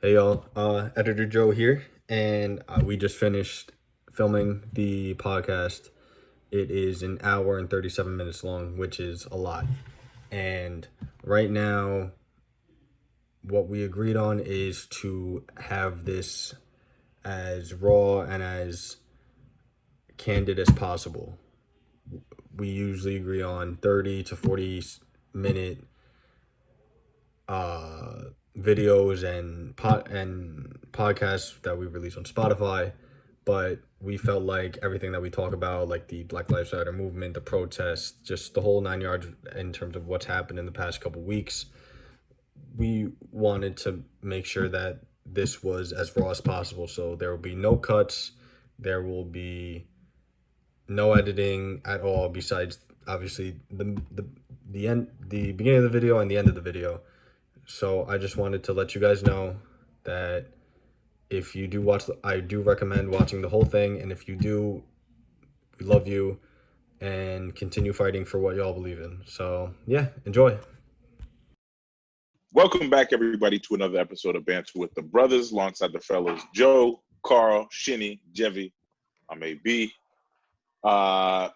Hey y'all, Editor Joe here, and we just finished filming the podcast. It is an hour and 37 minutes long, which is a lot. And right now, what we agreed on is to have this as raw and as candid as possible. We usually agree on 30 to 40-minute videos and podcasts that we release on Spotify, but we felt like everything that we talk about, like the Black Lives Matter movement, the protests, just the whole 9 yards in terms of what's happened in the past couple weeks, we wanted to make sure that this was as raw as possible. So there will be no cuts, there will be no editing at all, besides obviously the beginning of the video and the end of the video. So I just wanted to let you guys know that if you do watch, I do recommend watching the whole thing. And if you do, we love you and continue fighting for what y'all believe in. So yeah, enjoy. Welcome back, everybody, to another episode of Banter with the Brothers, alongside the fellows Joe, Carl, Shinny, Jevy. I'm AB. I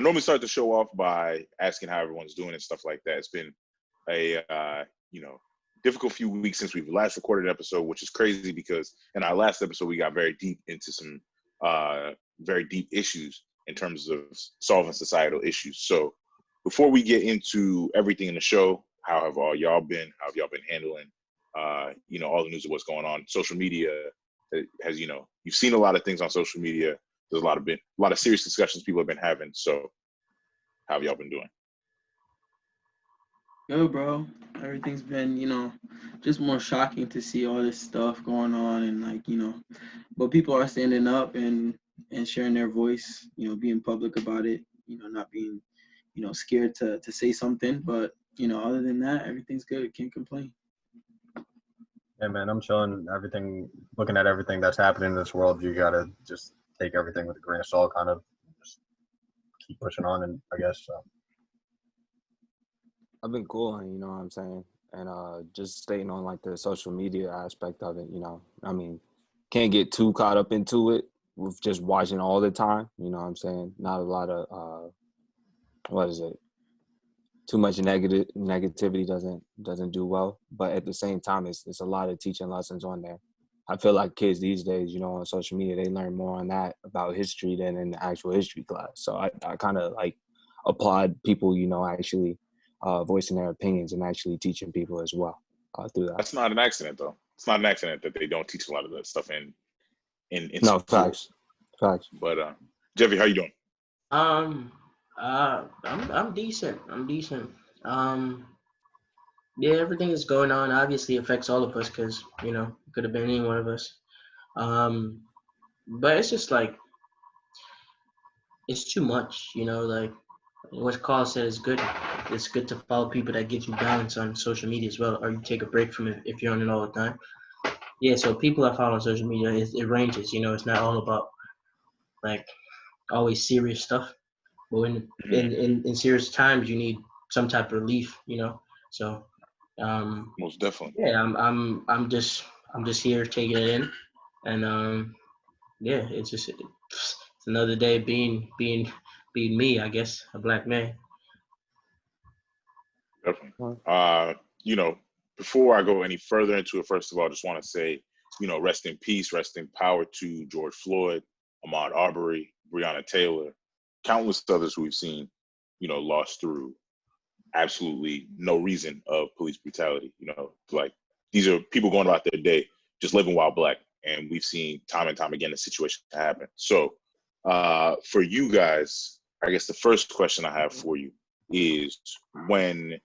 normally start the show off by asking how everyone's doing and stuff like that. It's been a difficult few weeks since we've last recorded an episode, which is crazy because in our last episode we got very deep into some very deep issues in terms of solving societal issues. So before we get into everything in the show, how have all y'all been? How have y'all been handling all the news of what's going on? Social media has, you've seen a lot of things on social media. There's a lot of serious discussions people have been having. So how have y'all been doing? Yo, bro. Everything's been, just more shocking to see all this stuff going on and but people are standing up and sharing their voice, being public about it, not being, scared to say something. But, other than that, everything's good. Can't complain. Yeah, man, I'm chilling. Everything, looking at everything that's happening in this world, you gotta just take everything with a grain of salt, kind of just keep pushing on, and I guess so. I've been cool, you know what I'm saying? And just staying on like the social media aspect of it, I mean, can't get too caught up into it with just watching all the time, you know what I'm saying? Not a lot of too much negativity doesn't do well, but at the same time it's a lot of teaching lessons on there. I feel like kids these days, on social media, they learn more on that about history than in the actual history class. So I kind of like applaud people, actually voicing their opinions and actually teaching people as well through that. That's not an accident, though. It's not an accident that they don't teach a lot of that stuff in No, schools. Facts. But Jeffy, how you doing? I'm decent. Yeah, everything is going on. Obviously, affects all of us because it could have been any one of us. But it's just like it's too much. Like what Carl said is good. It's good to follow people that give you balance on social media as well, or you take a break from it if you're on it all the time. Yeah, so people I follow on social media, it ranges. It's not all about like always serious stuff. But when in serious times, you need some type of relief. So Most definitely. yeah, I'm just here taking it in, and yeah, it's another day being me, I guess, a black man. Definitely. Before I go any further into it, first of all, I just want to say, rest in peace, rest in power to George Floyd, Ahmaud Arbery, Breonna Taylor, countless others who we've seen, lost through absolutely no reason of police brutality. Like these are people going about their day, just living while black. And we've seen time and time again the situation happen. So for you guys, I guess the first question I have for you is when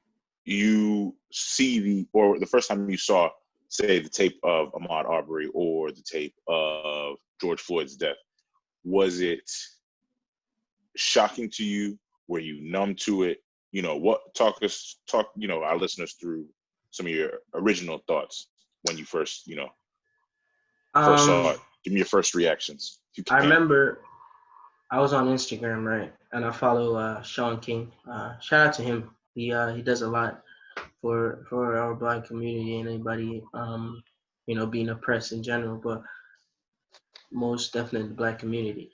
you see the first time you saw, say, the tape of Ahmaud Arbery or the tape of George Floyd's death, was it shocking to you? Were you numb to it? Talk our listeners through some of your original thoughts when you first saw it. Give me your first reactions. I remember I was on Instagram, right, and I follow Sean King. Shout out to him. He does a lot for our Black community and anybody being oppressed in general, but most definitely the Black community.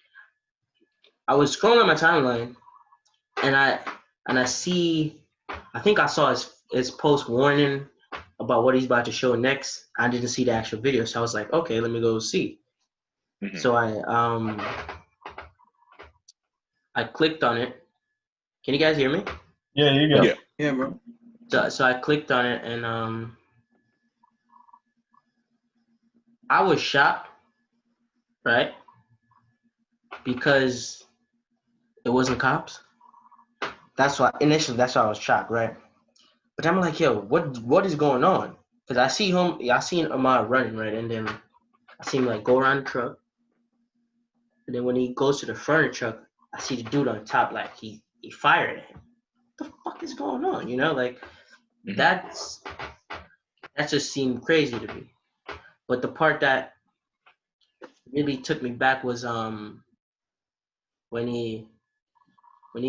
I was scrolling on my timeline and I see, I think I saw his post warning about what he's about to show next. I didn't see the actual video, so I was like, okay, let me go see. Mhm. So I clicked on it. Can you guys hear me? Yeah, you go. Yeah. Yeah, bro. So I clicked on it and I was shocked, right? Because it wasn't cops. That's why I was shocked, right? But I'm like, yo, what is going on? Because I seen Ahmad running, right? And then I see him like go around the truck. And then when he goes to the front of the truck, I see the dude on top, like he fired at him. What the fuck is going on? You know, like Mhm. that just seemed crazy to me. But the part that really took me back was when he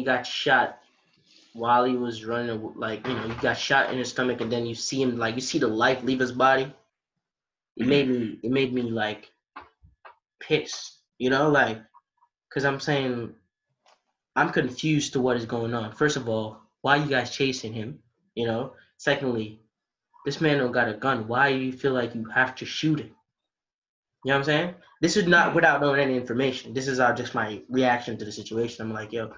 got shot while he was running, like, he got shot in his stomach, and then you see him, like, you see the life leave his body. It made me like pissed, like, because I'm saying I'm confused to what is going on. First of all, why you guys chasing him? Secondly, this man don't got a gun. Why do you feel like you have to shoot him? You know what I'm saying? This is not without knowing any information. This is just my reaction to the situation. I'm like, yo,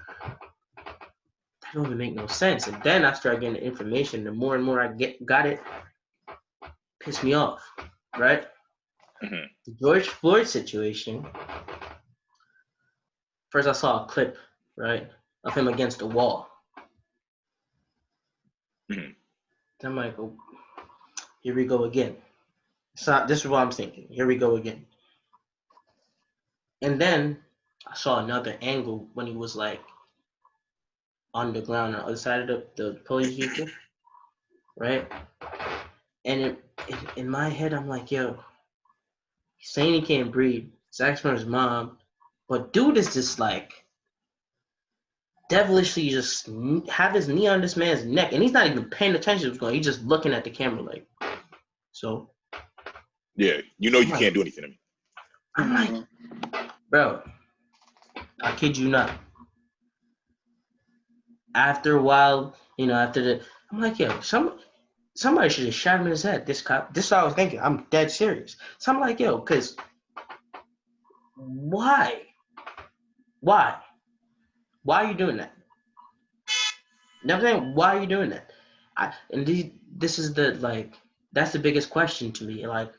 that don't even make no sense. And then I start getting the information. The more and more I got it, pissed me off, right? Mhm. The George Floyd situation. First, I saw a clip, right, of him against the wall. Mhm. I'm like, oh, here we go again. So this is what I'm thinking. Here we go again. And then I saw another angle when he was like on the ground on the other side of the police vehicle, right? And in my head, I'm like, yo, he's saying he can't breathe. He's asking for his mom, but dude is just like devilishly just have his knee on this man's neck, and he's not even paying attention to what's going on. He's just looking at the camera like, so. Yeah, you can't do anything to me. I'm like, bro, I kid you not. After a while, I'm like, yo, somebody should have shot him in his head. This cop. This is what I was thinking. I'm dead serious. So I'm like, yo, because why? Why are you doing that? You know what I'm saying? Why are you doing that? This is that's the biggest question to me. Like,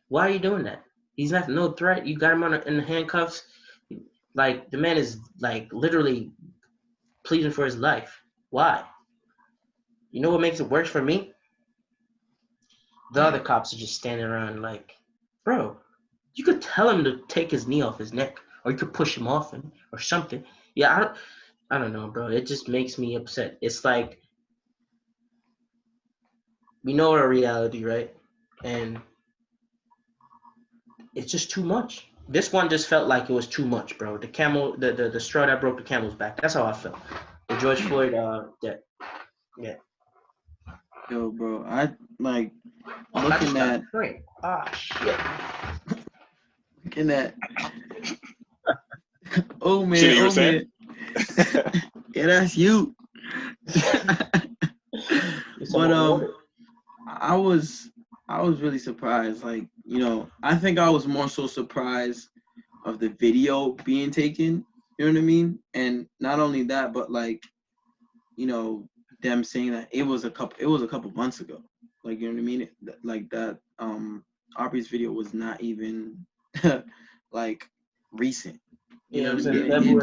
why are you doing that? He's not no threat. You got him in the handcuffs. Like, the man is like literally pleading for his life. Why? You know what makes it worse for me? The other cops are just standing around like, bro, you could tell him to take his knee off his neck, or you could push him off him or something. Yeah, I don't know, bro. It just makes me upset. It's like, we know our reality, right? And it's just too much. This one just felt like it was too much, bro. The straw that broke the camel's back. That's how I felt. The George Floyd, yeah. Yo, bro, I like looking at Shit. looking at. Oh man, Shit, you were oh saying? man. Yeah, that's you. But I was really surprised. Like, I think I was more so surprised of the video being taken. You know what I mean? And not only that, but like, them saying that it was a couple months ago. Like, you know what I mean? Like that Aubrey's video was not even like recent. You know what I mean?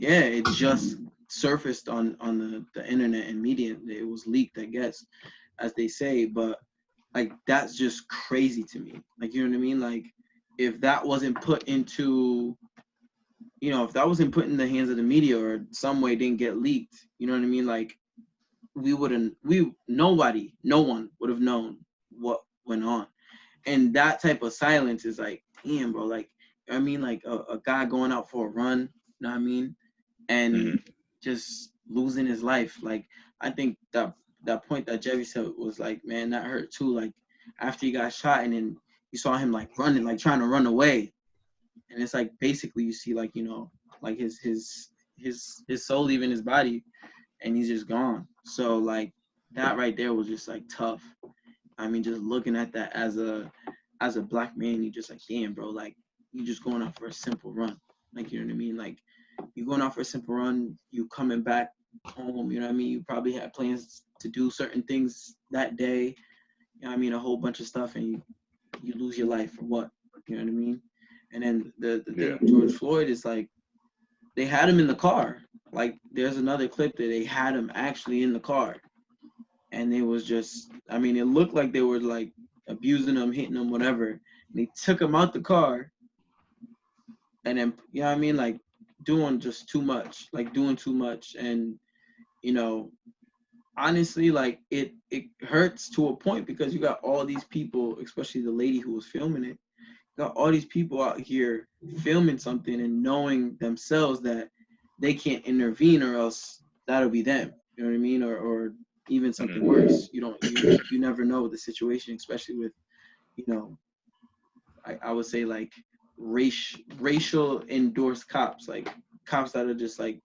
It just surfaced on the internet and media. It was leaked, I guess, as they say. But like, that's just crazy to me. Like, you know what I mean? Like, if that wasn't put into, if that wasn't put in the hands of the media or some way didn't get leaked, you know what I mean? Like, no one would have known what went on. And that type of silence is like, damn, bro. Like, I mean, like a guy going out for a run, you know what I mean? And just losing his life. Like, I think that that point that Jeffy said was like, man, that hurt too. Like after he got shot, and then you saw him like running, like trying to run away, and it's like basically you see like, you know, like his soul leaving his body, and he's just gone. So like that right there was just like tough. I mean, just looking at that as a black man, you just like, damn, bro, like you just going out for a simple run. Like, you know what I mean? Like you going out for a simple run, you coming back home, you know what I mean? You probably had plans to do certain things that day, you know what I mean? A whole bunch of stuff, and you lose your life for what? You know what I mean? And then the thing with George Floyd is like, they had him in the car. Like there's another clip that they had him actually in the car. And it was just, I mean, it looked like they were like abusing him, hitting him, whatever. And they took him out the car, and then, you know what I mean, like doing just too much, and you know, honestly, like it hurts to a point, because you got all these people, especially the lady who was filming it, got all these people out here filming something and knowing themselves that they can't intervene, or else that'll be them. You know what I mean? Or even something worse. You never know the situation, especially with, you know, I would say like racial endorsed cops, like cops that are just like,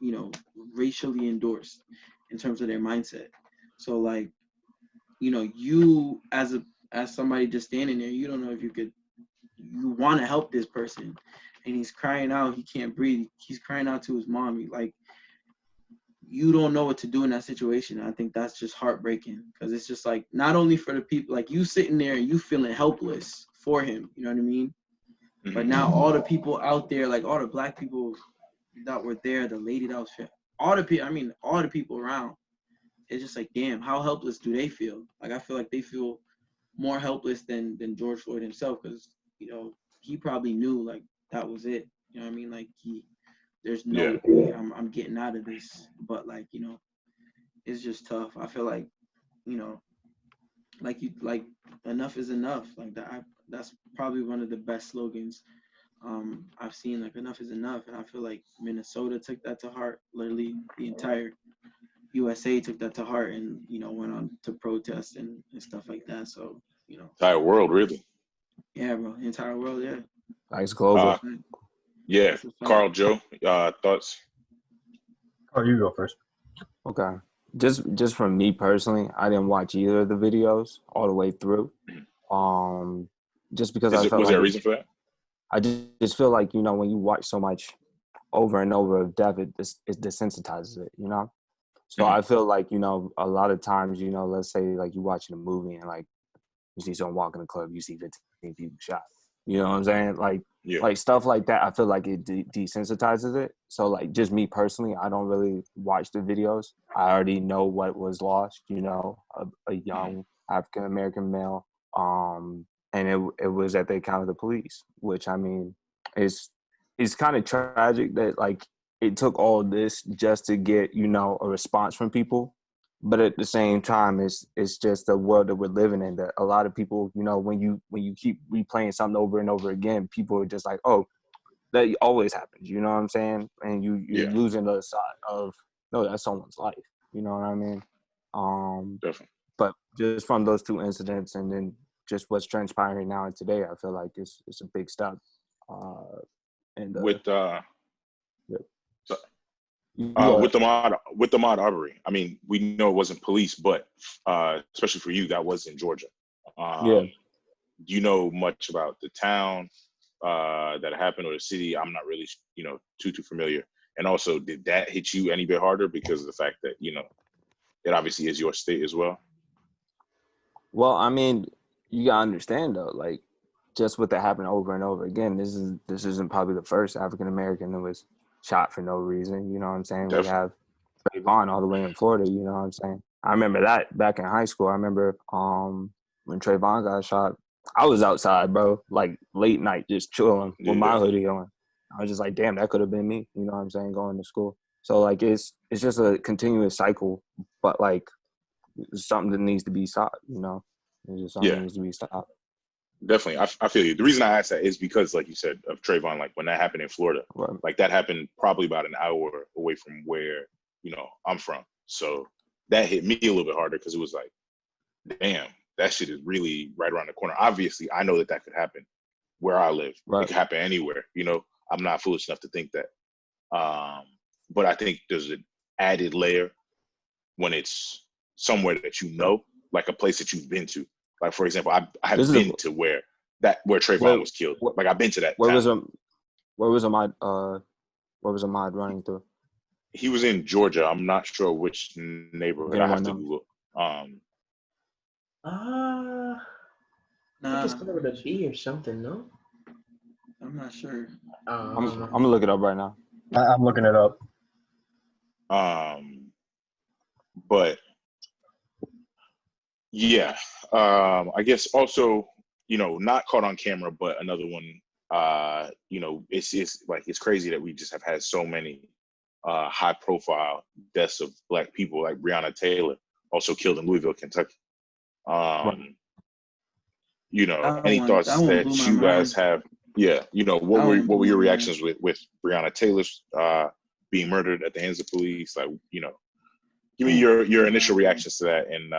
you know, racially endorsed in terms of their mindset. So like, you know, you as somebody just standing there, you don't know if you want to help this person, and he's crying out, he can't breathe, he's crying out to his mom, like you don't know what to do in that situation. I think that's just heartbreaking, because it's just like, not only for the people, like you sitting there and you feeling helpless for him, you know what I mean? But now all the people out there, like all the black people that were there, the lady that was, all the people around, it's just like, damn, how helpless do they feel? Like I feel like they feel more helpless than George Floyd himself, because, you know, he probably knew like that was it. You know what I mean? Like there's no way I'm getting out of this. But like, you know, it's just tough. I feel like, you know, like enough is enough. Like that's probably one of the best slogans I've seen. Like enough is enough, and I feel like Minnesota took that to heart. Literally, the entire USA took that to heart, and, you know, went on to protest and stuff like that. So, you know, Entire world, really. Yeah, bro, the entire world, yeah. Like it's global. Yeah, Carl, Joe, thoughts? Oh, you go first. Okay. Just from me personally, I didn't watch either of the videos all the way through. Just because I felt was there a reason for that? I just feel like, you know, when you watch so much over and over of death, it desensitizes it, you know? So I feel like, you know, a lot of times, you know, let's say like you watching a movie and like you see someone walk in the club, you see 15 people shot. You know what I'm saying? Like stuff like that, I feel like it desensitizes it. So like just me personally, I don't really watch the videos. I already know what was lost, you know, a young African-American male. And it was at the account of the police, which, I mean, it's kind of tragic that like it took all this just to get, you know, a response from people. But at the same time, it's just the world that we're living in, that a lot of people, you know, when you keep replaying something over and over again, people are just like, oh, that always happens, you know what I'm saying? And you're losing the side of, no, that's someone's life, you know what I mean? Definitely. But just from those two incidents, and then just what's transpiring now and today, I feel like it's a big step. With the Ahmaud Arbery, I mean, we know it wasn't police, but especially for you, that was in Georgia. Do you know much about the town that happened, or the city? I'm not really, you know, too familiar. And also, did that hit you any bit harder because of the fact that, you know, it obviously is your state as well? Well, I mean, you gotta understand though, like just what that happened over and over again. This isn't probably the first African American that was shot for no reason. You know what I'm saying? Definitely. We have Trayvon all the way in Florida. You know what I'm saying? I remember that back in high school. I remember when Trayvon got shot, I was outside, bro, like late night, just chilling with my hoodie on. I was just like, damn, that could have been me. You know what I'm saying? Going to school. So like it's just a continuous cycle, but like it's something that needs to be stopped. You know, it's just something that needs to be stopped. Definitely. I feel you. The reason I asked that is because, like you said, of Trayvon, like when that happened in Florida, like that happened probably about an hour away from where, you know, I'm from. So that hit me a little bit harder because it was like, damn, that shit is really right around the corner. Obviously, I know that could happen where I live. Right. It could happen anywhere. You know, I'm not foolish enough to think that. But I think there's an added layer when it's somewhere that you know, like a place that you've been to. Like, for example, I have been to where Trayvon was killed. Like, I've been to that town. Where was Ahmad running through? He was in Georgia. I'm not sure which neighborhood. I have to Google. I think it's over the B or something, no? I'm not sure. I'm gonna look it up right now. I'm looking it up. But yeah, I guess also, you know, not caught on camera, but another one. You know, it's crazy that we just have had so many high profile deaths of Black people, like Breonna Taylor, also killed in Louisville, Kentucky. You know, any thoughts that you guys have? Yeah, you know, what were your reactions with Breonna Taylor's being murdered at the hands of police? Like, you know, give me your initial reactions to that, and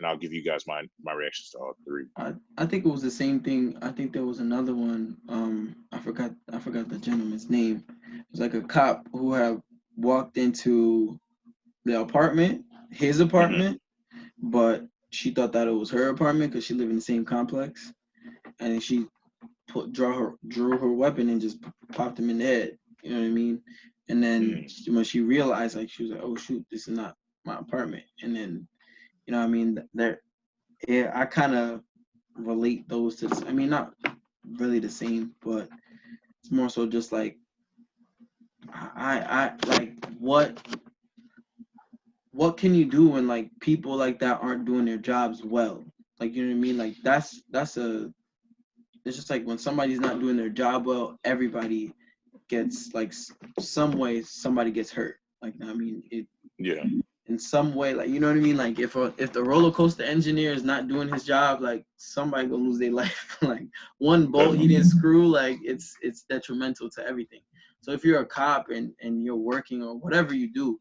I'll give you guys my reactions to all three. I think it was the same thing. I think there was another one. I forgot the gentleman's name. It was like a cop who had walked into the apartment, his apartment, but she thought that it was her apartment because she lived in the same complex, and she drew her weapon and just popped him in the head. You know what I mean? And then when she realized, like, she was like, "Oh shoot, this is not my apartment." And then, you know what I mean? I kind of relate those to this. I mean, not really the same, but it's more so just like I like what can you do when like people like that aren't doing their jobs well? Like, you know what I mean? Like it's just like when somebody's not doing their job well, everybody gets like some way somebody gets hurt. Like, I mean, in some way, like, you know what I mean? Like if the roller coaster engineer is not doing his job, like somebody gonna lose their life. Like one bolt he didn't screw, like it's detrimental to everything. So if you're a cop and you're working or whatever you do,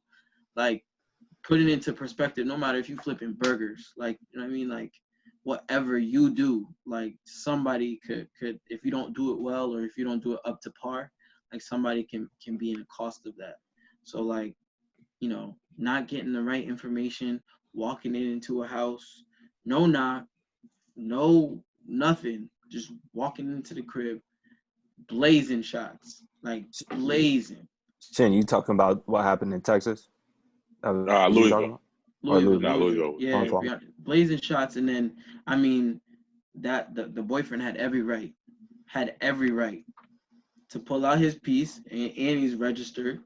like put it into perspective, no matter if you flipping burgers, like, you know what I mean? Like whatever you do, like somebody could if you don't do it well or if you don't do it up to par, like somebody can be in the cost of that. So like, you know, not getting the right information, walking into a house, no knock, no nothing, just walking into the crib, blazing shots, like blazing. Shin, you talking about what happened in Texas? Louisville. Louisville. Yeah, blazing shots, and then I mean that the boyfriend had every right to pull out his piece, and he's registered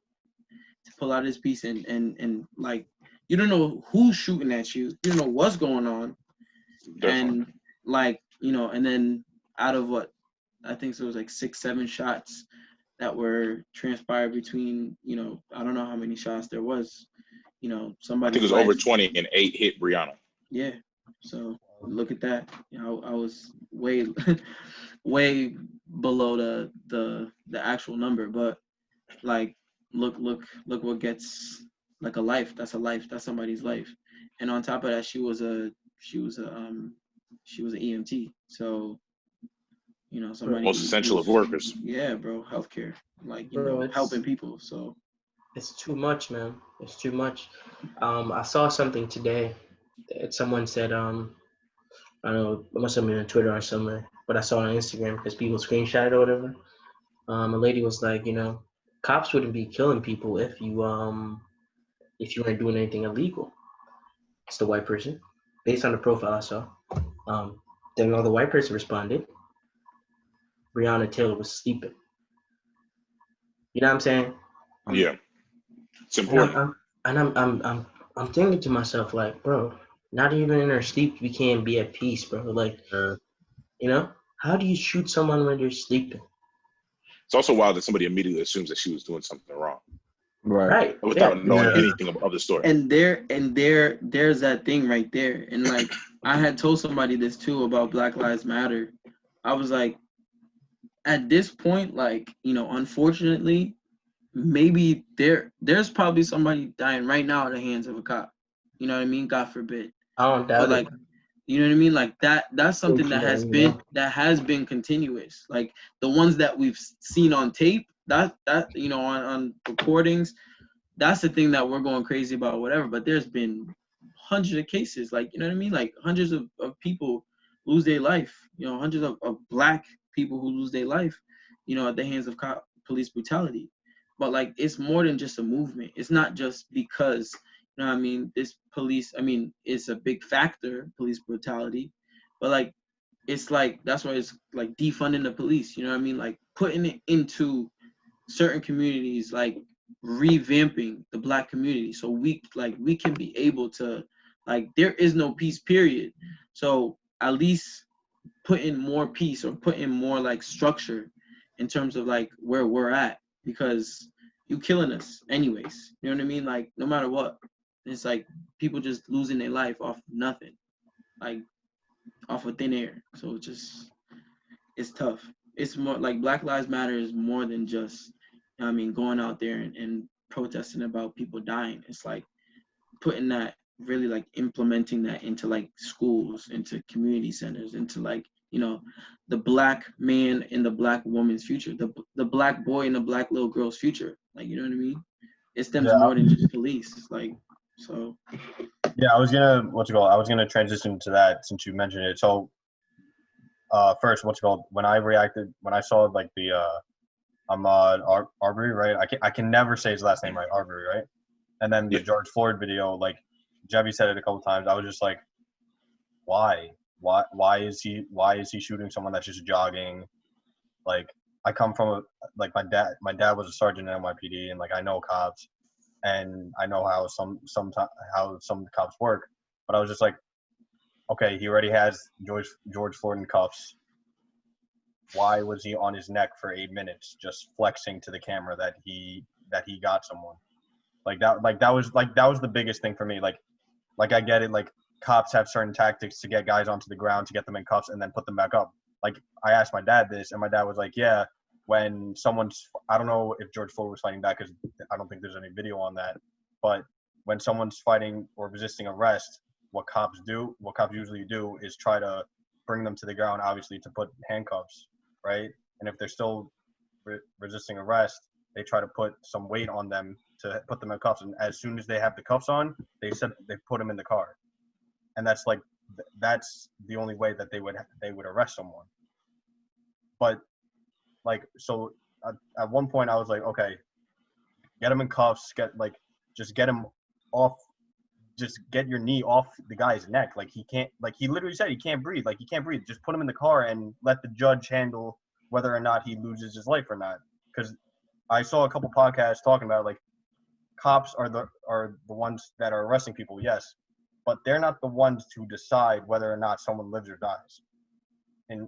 to pull out his piece, and like you don't know who's shooting at you, you don't know what's going on. Definitely. And like, you know, and then out of what I think so it was like 6-7 shots that were transpired between, you know, I don't know how many shots there was, you know, somebody. I think it was over 20 and 8 hit Breonna. Yeah. So look at that. You know, I was way way below the actual number, but like look what gets like a life. That's a life. That's somebody's life. And on top of that, she was an EMT. So, you know, somebody most essential of workers. Yeah, bro, healthcare, like, you know, helping people. So it's too much, man. It's too much. I saw something today that someone said. I don't know, it must have been on Twitter or somewhere, but I saw it on Instagram because people screenshot it or whatever. A lady was like, you know, cops wouldn't be killing people if you weren't doing anything illegal. It's the white person, based on the profile I saw. Then the white person responded, Breonna Taylor was sleeping. You know what I'm saying? Yeah, it's important. I'm thinking to myself, like, bro, not even in her sleep we can't be at peace, bro. Like, you know, how do you shoot someone when they're sleeping? It's also wild that somebody immediately assumes that she was doing something wrong, right? Without knowing anything of the story. And there's that thing right there. And like, I had told somebody this too about Black Lives Matter. I was like, at this point, like, you know, unfortunately, maybe there's probably somebody dying right now at the hands of a cop. You know what I mean? God forbid. I don't But doubt like, it. you know what I mean? Like that's something Thank you, man, that has been continuous. Like the ones that we've seen on tape, that you know, on recordings, that's the thing that we're going crazy about, whatever. But there's been hundreds of cases, like, you know what I mean? Like hundreds of people lose their life, you know, hundreds of black people who lose their life, you know, at the hands of police brutality. But like, it's more than just a movement. It's not just because, you know what I mean, this police, I mean, it's a big factor, police brutality, but like, it's like, that's why it's like defunding the police, you know what I mean? Like putting it into certain communities, like revamping the black community, so we can be able to, like, there is no peace, period. So at least put in more peace, or put in more like structure in terms of like where we're at, because you killing us anyways, you know what I mean? Like no matter what, it's like people just losing their life off nothing, like off of thin air. So it's tough. It's more like Black Lives Matter is more than just, you know what I mean, going out there and protesting about people dying. It's like putting that, really like implementing that into like schools, into community centers, into like, you know, the black man and the black woman's future, the black boy and the black little girl's future. Like, you know what I mean? It stems Yeah, more than just police. Like, so yeah. I was gonna transition to that since you mentioned it. So, first, when I saw like the Ahmaud Arbery, right? I can never say his last name right, Arbery, right? And then the George Floyd video, like Jebby said it a couple times. I was just like, why? Why is he shooting someone that's just jogging? Like, I come from my dad was a sergeant in NYPD, and like I know cops, and I know how some cops work. But I was just like, okay, he already has George Floyd in cuffs. Why was he on his neck for 8 minutes just flexing to the camera that he got someone? That was the biggest thing for me. Like I get it, like cops have certain tactics to get guys onto the ground, to get them in cuffs and then put them back up. Like I asked my dad this, and my dad was like, yeah, when I don't know if George Floyd was fighting back, because I don't think there's any video on that, but when someone's fighting or resisting arrest, what cops usually do is try to bring them to the ground, obviously to put handcuffs, right? And if they're still resisting arrest, they try to put some weight on them to put them in cuffs. And as soon as they have the cuffs on, they put them in the car. And that's the only way that they would arrest someone. But like, so at one point I was like, okay, get him in cuffs, just get him off, just get your knee off the guy's neck. Like he can't, like he literally said he can't breathe. Like he can't breathe. Just put him in the car and let the judge handle whether or not he loses his life or not. Because I saw a couple podcasts talking about, like, cops are the ones that are arresting people, yes, but they're not the ones to decide whether or not someone lives or dies. And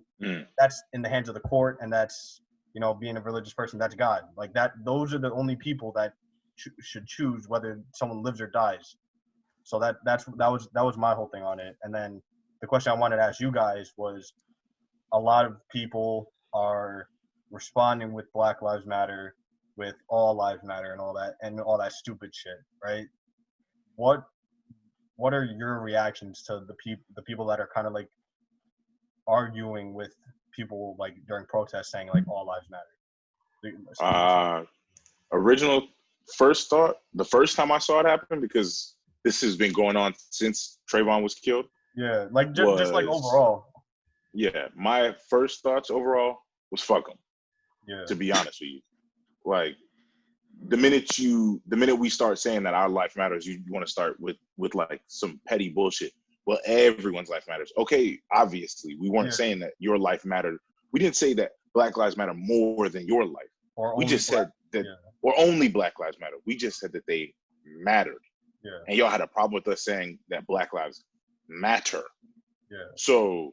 that's in the hands of the court, and that's, you know, being a religious person, that's God. Like that, those are the only people that should choose whether someone lives or dies. So that was my whole thing on it. And then the question I wanted to ask you guys was, a lot of people are responding with Black Lives Matter, with All Lives Matter, and all that stupid shit, right? What are your reactions to the people that are kind of like arguing with people like during protests saying like All Lives Matter? Original first thought, the first time I saw it happen, because this has been going on since Trayvon was killed. Yeah, like just like overall. Yeah, my first thoughts overall was fuck them. Yeah. To be honest with you, like the minute we start saying that our life matters, you want to start with like some petty bullshit. Well, everyone's life matters. Okay, obviously, we weren't saying that your life mattered. We didn't say that Black Lives Matter more than your life. We just said that, or only Black Lives Matter. We just said that they mattered. Yeah. And y'all had a problem with us saying that Black Lives matter. Yeah. So,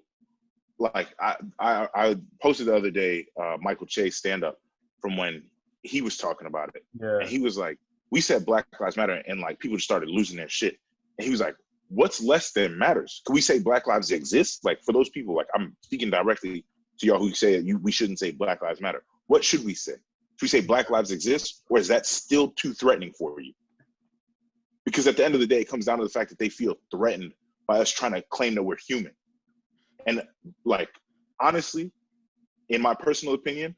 like, I posted the other day Michael Che's stand-up from when he was talking about it. Yeah. And he was like, we said Black Lives Matter, and like people just started losing their shit. And he was like, what's less than matters? Can we say Black lives exist? Like, for those people, like, I'm speaking directly to y'all who say we shouldn't say Black Lives Matter. What should we say? Should we say Black lives exist, or is that still too threatening for you? Because at the end of the day, it comes down to the fact that they feel threatened by us trying to claim that we're human. And like, honestly, in my personal opinion,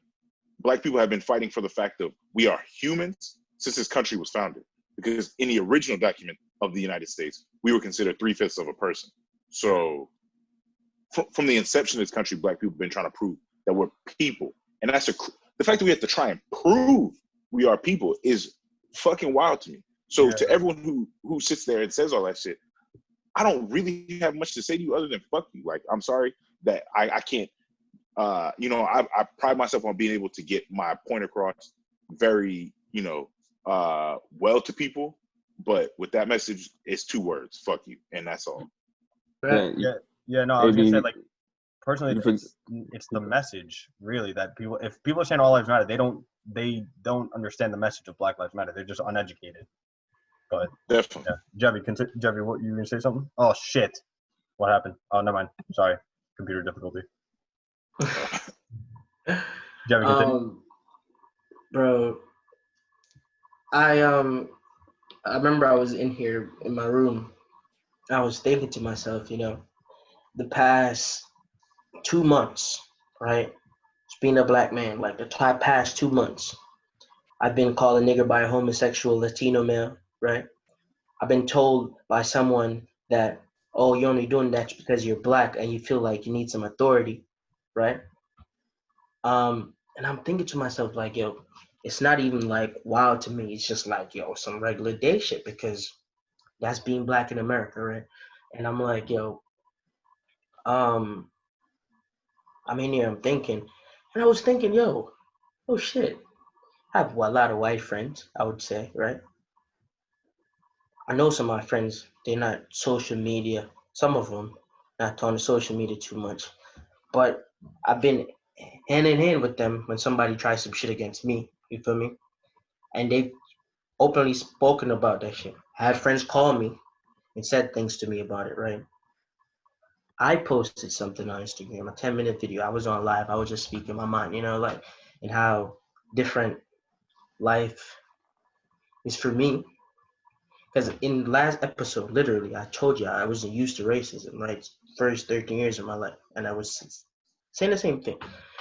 Black people have been fighting for the fact of we are humans since this country was founded. Because in the original document of the United States, we were considered 3/5 of a person. So from the inception of this country, Black people have been trying to prove that we're people. And that's the fact that we have to try and prove we are people is fucking wild to me. So to everyone who sits there and says all that shit, I don't really have much to say to you other than fuck you. Like, I'm sorry that I can't, I pride myself on being able to get my point across very, well to people. But with that message, it's 2 words, fuck you. And that's all. Yeah, no, I was gonna say, like, personally, it's the message really that if people are saying all lives matter, they don't understand the message of Black Lives Matter. They're just uneducated. But definitely, yeah. Jeffy, what, you gonna say something? Oh shit, what happened? Oh, never mind. Sorry, computer difficulty. Jeffy, continue. Bro, I remember I was in here in my room. I was thinking to myself, the past 2 months, right? Just being a Black man, like the past 2 months, I've been called a nigger by a homosexual Latino male, right? I've been told by someone that, oh, you're only doing that because you're Black and you feel like you need some authority, right? And I'm thinking to myself, like, yo, it's not even like wild to me. It's just like, yo, some regular day shit, because that's being Black in America, right? And I'm like, yo, I'm in here, I'm thinking, and I was thinking, yo, oh shit, I have a lot of white friends, I would say, right? I know some of my friends, they're not social media, some of them not on social media too much, but I've been hand in hand with them when somebody tries some shit against me, you feel me? And they've openly spoken about that shit. I had friends call me and said things to me about it, right? I posted something on Instagram, a 10-minute video. I was on live. I was just speaking my mind, and how different life is for me. Because in the last episode, literally, I told you I wasn't used to racism, right? First 13 years of my life. And I was saying the same thing,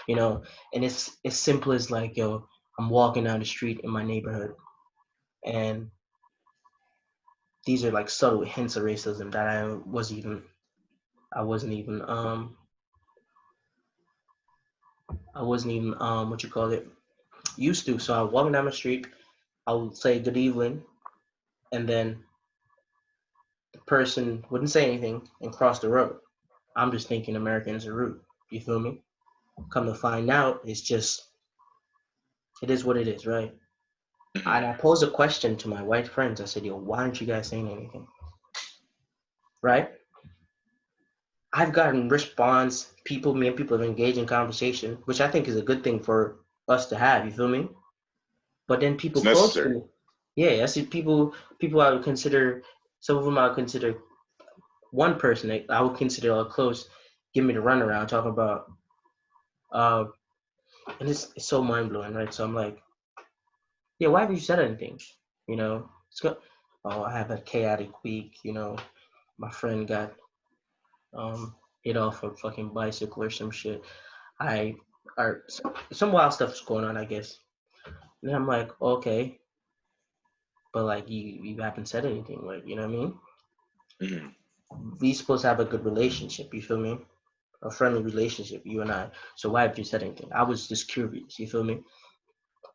and it's as simple as like, yo, I'm walking down the street in my neighborhood, and these are like subtle hints of racism that I wasn't even used to. So I was walking down the street, I would say good evening, and then the person wouldn't say anything and cross the road. I'm just thinking Americans are rude. You feel me? Come to find out, it is what it is, right? And I posed a question to my white friends. I said, yo, why aren't you guys saying anything? Right? I've gotten response, me and people have engaged in conversation, which I think is a good thing for us to have, you feel me? But then people close to me. Yeah, I see people I would consider, some of them I would consider, one person I would consider close, give me the runaround, talking about, and it's so mind-blowing, right? So I'm like, yeah, why haven't you said anything? I have a chaotic week, my friend got hit off a fucking bicycle or some shit. Some wild stuff's going on, I guess. And I'm like, okay, but like you haven't said anything, like, you know what I mean? Mm-hmm. We supposed to have a good relationship, you feel me? A friendly relationship, you and I. So why haven't you said anything? I was just curious, you feel me?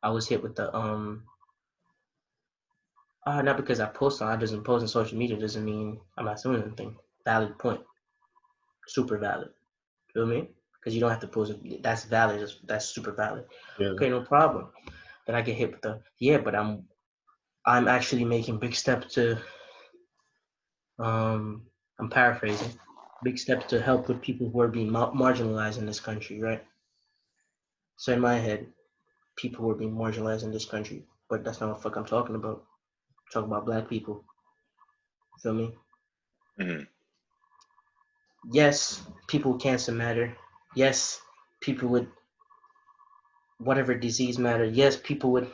I was hit with the not because I post on social media doesn't mean I'm not doing anything. Valid point. Super valid. Feel me? Because you don't have to post it. That's valid. That's super valid. Yeah. Okay, no problem. Then I get hit with but I'm actually making big steps to I'm paraphrasing, big steps to help with people who are being marginalized in this country, right? So in my head, people who are being marginalized in this country, but that's not what the fuck I'm talking about. I'm talking about Black people. Feel me? Mm-hmm. Yes, people with cancer matter. Yes, people with whatever disease matter. Yes, people with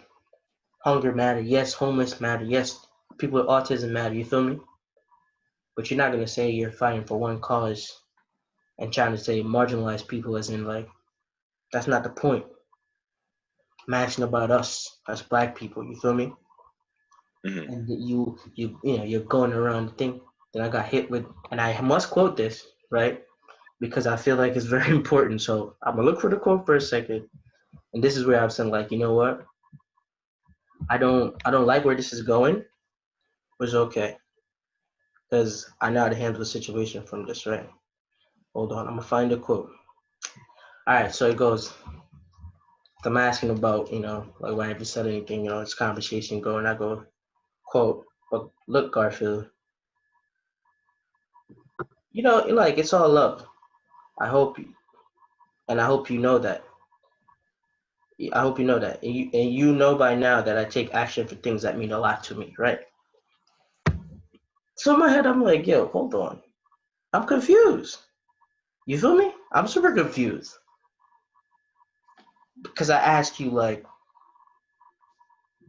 hunger matter. Yes, homeless matter. Yes, people with autism matter. You feel me? But you're not gonna say you're fighting for one cause and trying to say marginalize people as in like that's not the point. I'm asking about us as black people. You feel me? Mhm. And you're going around the thing that I got hit with, and I must quote this right because I feel like it's very important. So I'm gonna look for the quote for a second, and this is where I'm saying like, you know what? I don't like where this is going, but it's okay because I know how to handle the situation from this. Right? Hold on, I'm gonna find the quote. All right, so it goes. I'm asking about, like when I just said anything, it's conversation going. I go, quote, but look, Garfield, like it's all love. I hope you, and I hope you know that. I hope you know that, and you know by now that I take action for things that mean a lot to me, right? So in my head, I'm like, yo, hold on, I'm confused. You feel me? I'm super confused because I asked you like,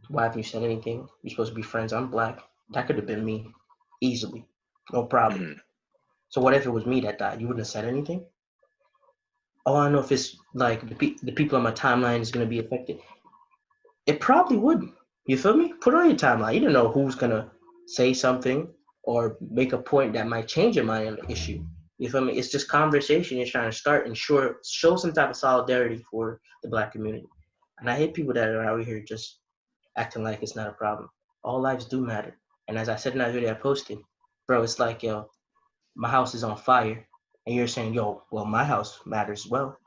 why haven't you said anything? You're supposed to be friends. I'm black. That could have been me, easily, no problem. Mhm. So what if it was me that died? You wouldn't have said anything? Oh, I don't know if it's like the people on my timeline is gonna be affected. It probably would. You feel me? Put it on your timeline. You don't know who's gonna say something or make a point that might change your mind on the issue. You feel me? It's just conversation you're trying to start and show some type of solidarity for the black community. And I hate people that are out here just acting like it's not a problem. All lives do matter. And as I said in that video I posted, bro, it's like, yo, my house is on fire. And you're saying, yo, well, my house matters as well.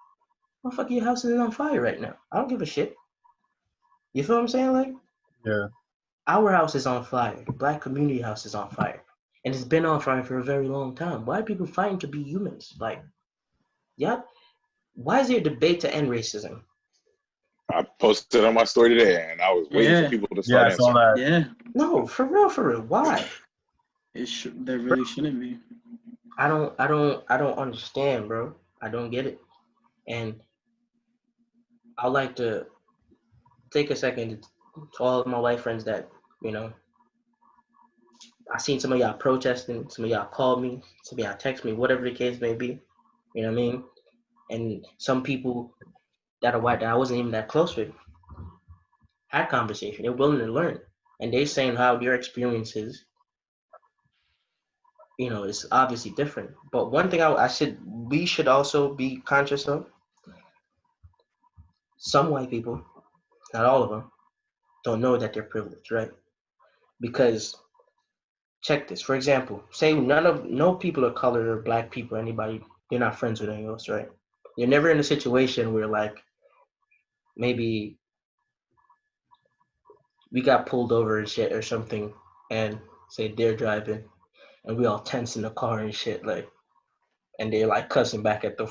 Motherfucker, your house is on fire right now. I don't give a shit. You feel what I'm saying? Like, Yeah. our house is on fire. The black community house is on fire. And it's been on fire for a very long time. Why are people fighting to be humans? Like, yeah. Why is there a debate to end racism? I posted on my story today, and I was waiting for Yeah. people to Yeah, start I saw answering. that. Yeah. No, for real. Why? There really shouldn't be. I don't understand, bro. I don't get it. And I like to take a second to all of my white friends that, I seen some of y'all protesting, some of y'all called me, some of y'all text me, whatever the case may be. You know what I mean? And some people that are white that I wasn't even that close with had conversation. They're willing to learn. And they saying how their experiences, is obviously different. But one thing we should also be conscious of, some white people, not all of them, don't know that they're privileged, right? Because check this. For example, say no people of color or black people, anybody, you're not friends with anyone else, right? You're never in a situation where like maybe we got pulled over and shit or something, and say they're driving, and we all tense in the car and shit, like, and they're like cussing back at the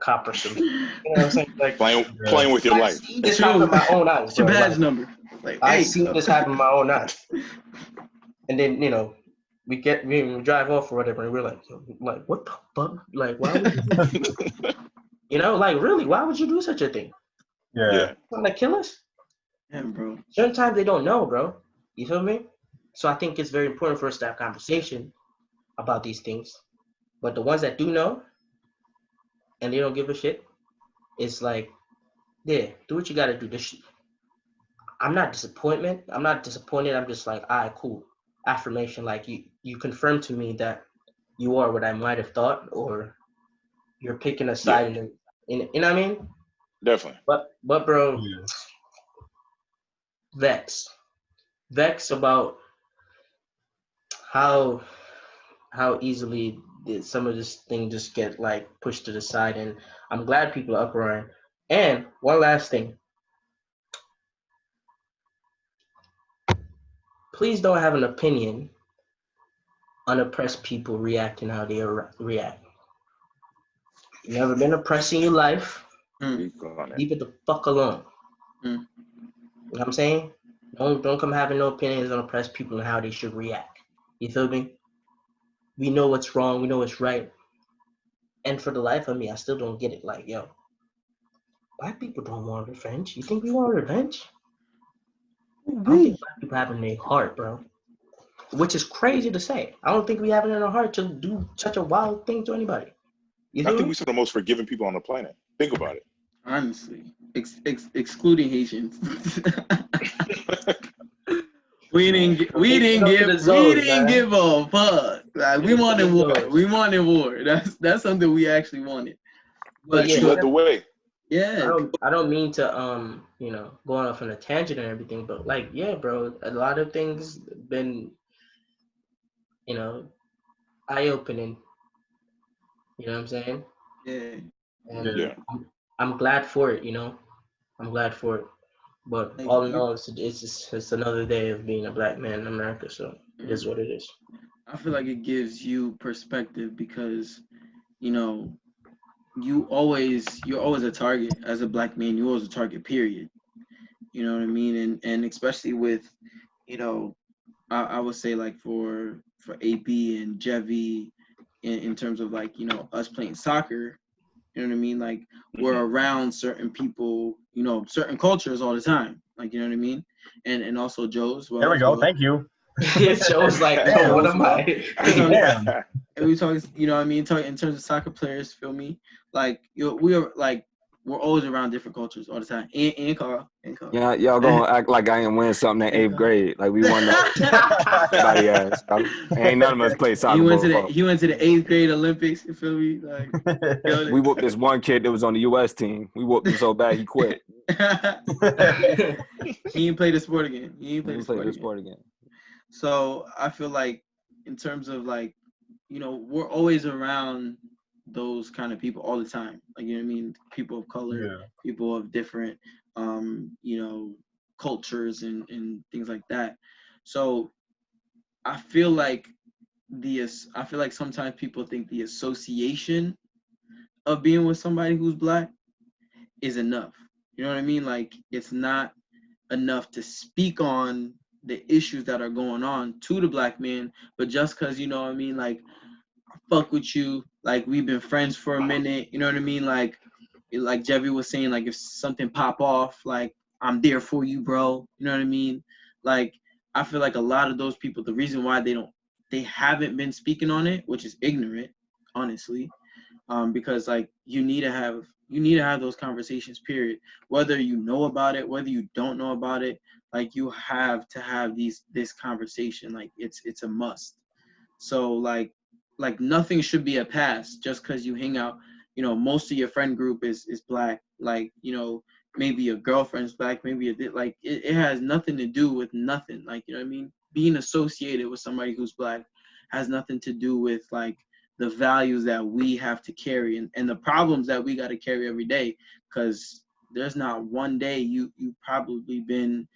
cop or something. You know what I'm saying? Like, Playing with your I life. see this happen in my own eyes, What's your bro. badge Like, number? Like, I hey. see this happen in my own eyes. And then, we drive off or whatever, and we're like, what the fuck? Like, why would you do that? Like, really, why would you do such a thing? Yeah. Want to kill us? Yeah, bro. Certain times they don't know, bro. You feel me? So I think it's very important for us to have conversation about these things. But the ones that do know and they don't give a shit, it's like, yeah, do what you gotta do. I'm not disappointed. I'm just like, all right, cool. Affirmation, like you confirm to me that you are what I might have thought, or you're picking a side in you know what I mean? Definitely. But bro, Yeah. vex about how easily did some of this thing just get like pushed to the side, and I'm glad people are uproaring. And one last thing, please don't have an opinion on oppressed people reacting how they react. You never been oppressed in your life, leave it the fuck alone. You know what I'm saying? Don't come having no opinions on oppressed people and how they should react. You feel me? We know what's wrong, we know what's right. And for the life of me, I still don't get it. Like, yo, black people don't want revenge. You think we want revenge? I don't think black people have it in their heart, bro. Which is crazy to say. I don't think we have it in our heart to do such a wild thing to anybody. You I feel think me? we're some of the most forgiving people on the planet. Think about it. Honestly, excluding Haitians. We didn't give a fuck. Like we wanted war. We wanted war. That's something we actually wanted. But You led the way. Yeah. I don't mean to going off on a tangent and everything, but like, yeah, bro, a lot of things been, eye opening. You know what I'm saying? Yeah. And Yeah. I'm glad for it, I'm glad for it. But Like, all in all, it's another day of being a black man in America, so it is what it is. I feel like it gives you perspective because, you're always a target as a black man. You're always a target, period. You know what I mean? And especially with, I would say like for AP and Jevy in terms of like, us playing soccer, you know what I mean? Like we're around certain people, certain cultures all the time. Like, you know what I mean? And also Joe as well. There we go. Thank you. Joe was like, oh, what am I? And we talk, you know what I mean? Talk in terms of soccer players, feel me? Like we're always around different cultures all the time. And Carl. Yeah, y'all gonna act like I ain't win something in 8th grade. Like we won everybody else. Ain't none of us played soccer. He went to the 8th grade Olympics, you feel me? Like we whooped this one kid that was on the US team. We whooped him so bad he quit. He didn't play the sport again. So I feel like in terms of like, we're always around those kind of people all the time. Like, you know what I mean? People of color, people of different, cultures and things like that. So I feel like sometimes people think the association of being with somebody who's black is enough. You know what I mean? Like it's not enough to speak on the issues that are going on to the black man, but just because, you know what I mean, like I fuck with you, like we've been friends for a minute, you know what I mean, like Jeffy was saying, like if something pop off, like I'm there for you, bro, you know what I mean? Like I feel like a lot of those people, the reason why they haven't been speaking on it, which is ignorant, honestly, because like you need to have those conversations, period. Whether you know about it, whether you don't know about it, like you have to have this conversation. Like it's a must. So like nothing should be a pass just because you hang out. Most of your friend group is black. Like maybe your girlfriend's black. Maybe it has nothing to do with nothing. Like you know what I mean. Being associated with somebody who's black has nothing to do with like the values that we have to carry and the problems that we got to carry every day, because there's not one day you've probably been,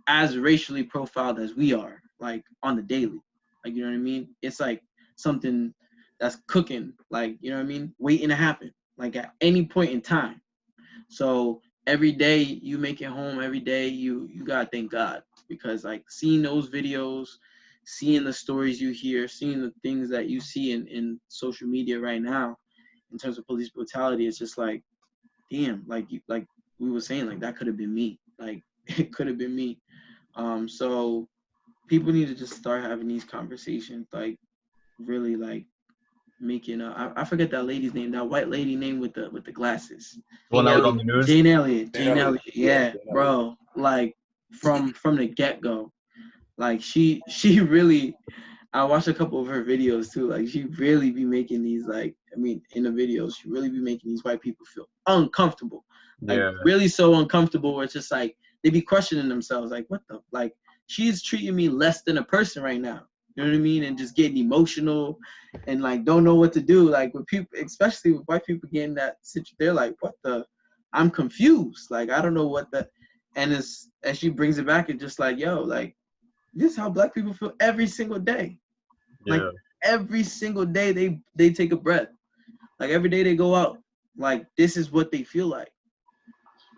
as racially profiled as we are, like on the daily. Like, you know what I mean? It's like something that's cooking, like, you know what I mean? Waiting to happen, like at any point in time. So every day you make it home, every day you gotta thank God, because like seeing those videos, seeing the stories you hear, seeing the things that you see in social media right now in terms of police brutality, it's just like, damn, like we were saying, like that could have been me. Like it could have been me. So people need to just start having these conversations, like really like making I forget that lady's name, that white lady name with the glasses. One that was on the news. Jane Elliott. Yeah, bro. Like from the get-go. Like she really, I watched a couple of her videos too. Like she really be making these, like, I mean, in the videos, she really be making these white people feel uncomfortable. Like really so uncomfortable where it's just like they be questioning themselves, like, what the, like, she's treating me less than a person right now. You know what I mean? And just getting emotional and like don't know what to do. Like with people, especially with white people getting that situation, they're like, what the, I'm confused. Like I don't know what the, and as she brings it back, it's just like, yo, like, this is how black people feel every single day. Like every single day they take a breath. Like every day they go out. Like this is what they feel like.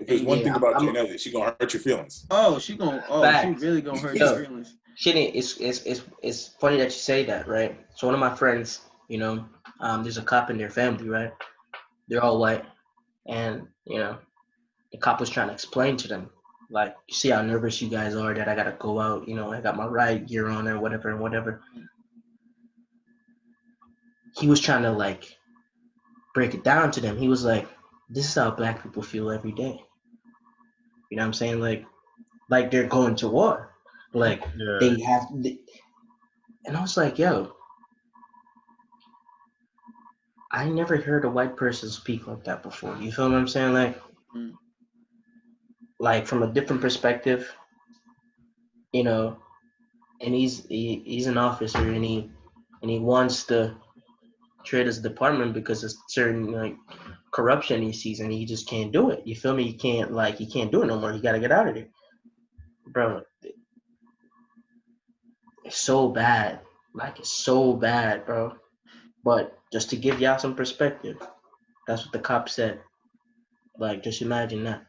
If there's one thing about Jane Elliott, she gonna hurt your feelings. She really gonna hurt your feelings. It's funny that you say that, right? So one of my friends, there's a cop in their family, right? They're all white, and the cop was trying to explain to them like, you see how nervous you guys are that I gotta go out, I got my riot gear on or whatever and whatever. He was trying to like break it down to them. He was like, this is how black people feel every day. You know what I'm saying? Like they're going to war. Like Yeah. and I was like, yo, I never heard a white person speak like that before. You feel what I'm saying? Like from a different perspective, and he's an officer and he wants to trade his department because of certain like corruption he sees and he just can't do it. You feel me? He can't do it no more. He gotta get out of there. Bro, it's so bad. Like it's so bad, bro. But just to give y'all some perspective, that's what the cop said. Like, just imagine that.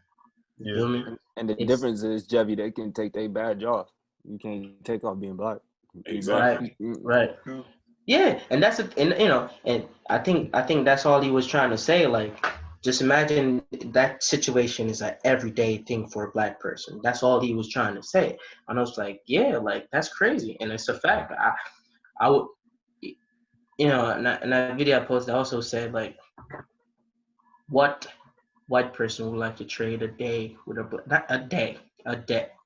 You feel me? And the difference is, Jevy, they can take their badge off. You can't take off being black. Exactly. Right. Yeah, and that's it. And I think that's all he was trying to say. Like, just imagine that situation is an everyday thing for a black person. That's all he was trying to say. And I was like, yeah, like that's crazy, and it's a fact. I would, and that video I posted also said like, what white person would like to trade a day with a day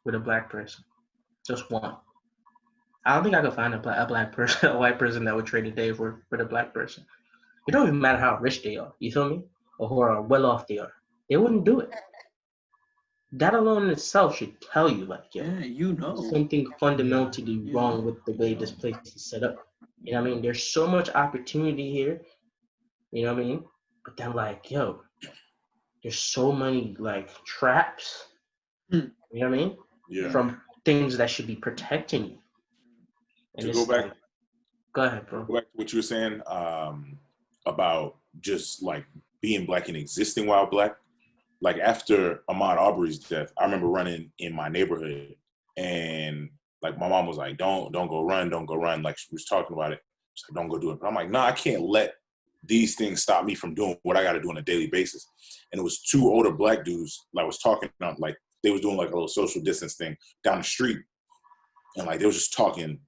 with a black person? Just one. I don't think I could find a black person, a white person that would trade a day with a black person. It don't even matter how rich they are, you feel me? Or how well off they are. They wouldn't do it. That alone in itself should tell you, like, something fundamentally wrong with the way this place is set up. You know what I mean? There's so much opportunity here. You know what I mean? But then, like, there's so many, like, traps. You know what I mean? Yeah. From things that should be protecting you. And to go back, go ahead, bro. Go back to what you were saying about just like being black and existing while black. Like after Ahmaud Arbery's death, I remember running in my neighborhood, and like my mom was like, "Don't go run, don't go run." Like she was talking about it, she's like, "Don't go do it." But I'm like, "No, I can't let these things stop me from doing what I got to do on a daily basis." And it was two older black dudes like was talking on, like they was doing like a little social distance thing down the street. And like they was just talking,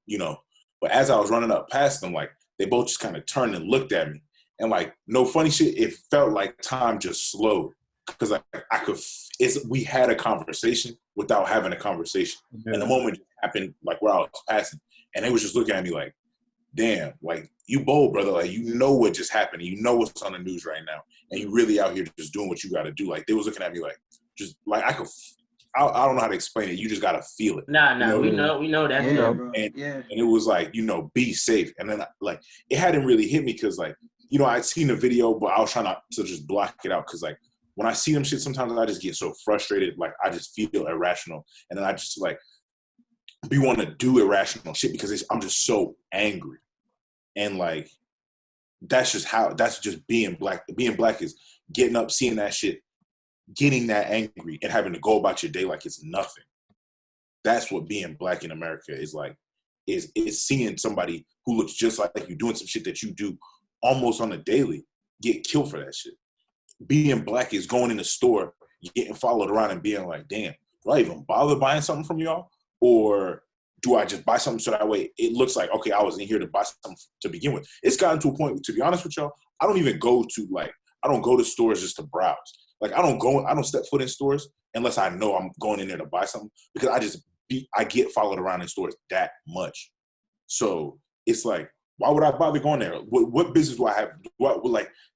but as I was running up past them, like they both just kind of turned and looked at me. And like, no funny shit, it felt like time just slowed. Cause we had a conversation without having a conversation. Yeah. And the moment happened like where I was passing, and they was just looking at me like, damn, like you bold, brother. Like, what just happened. You know what's on the news right now. And you really out here just doing what you got to do. Like they was looking at me like, just like I don't know how to explain it. You just gotta feel it. Nah, we know that. And it was like, be safe. And then like it hadn't really hit me because like, I'd seen the video, but I was trying not to just block it out because like when I see them shit, sometimes I just get so frustrated. Like I just feel irrational, and then I just like be want to do irrational shit because I'm just so angry. And like that's just being black. Being black is getting up, seeing that shit, getting that angry and having to go about your day like it's nothing. That's what being black in America is like, is seeing somebody who looks just like you doing some shit that you do almost on a daily get killed for that shit. Being black is going in the store, getting followed around and being like, damn, do I even bother buying something from y'all? Or do I just buy something so that way it looks like, okay, I was in here to buy something to begin with. It's gotten to a point, to be honest with y'all, I don't go to stores just to browse. Like I don't step foot in stores unless I know I'm going in there to buy something because I get followed around in stores that much. So it's like, why would I bother going there? What business do I have?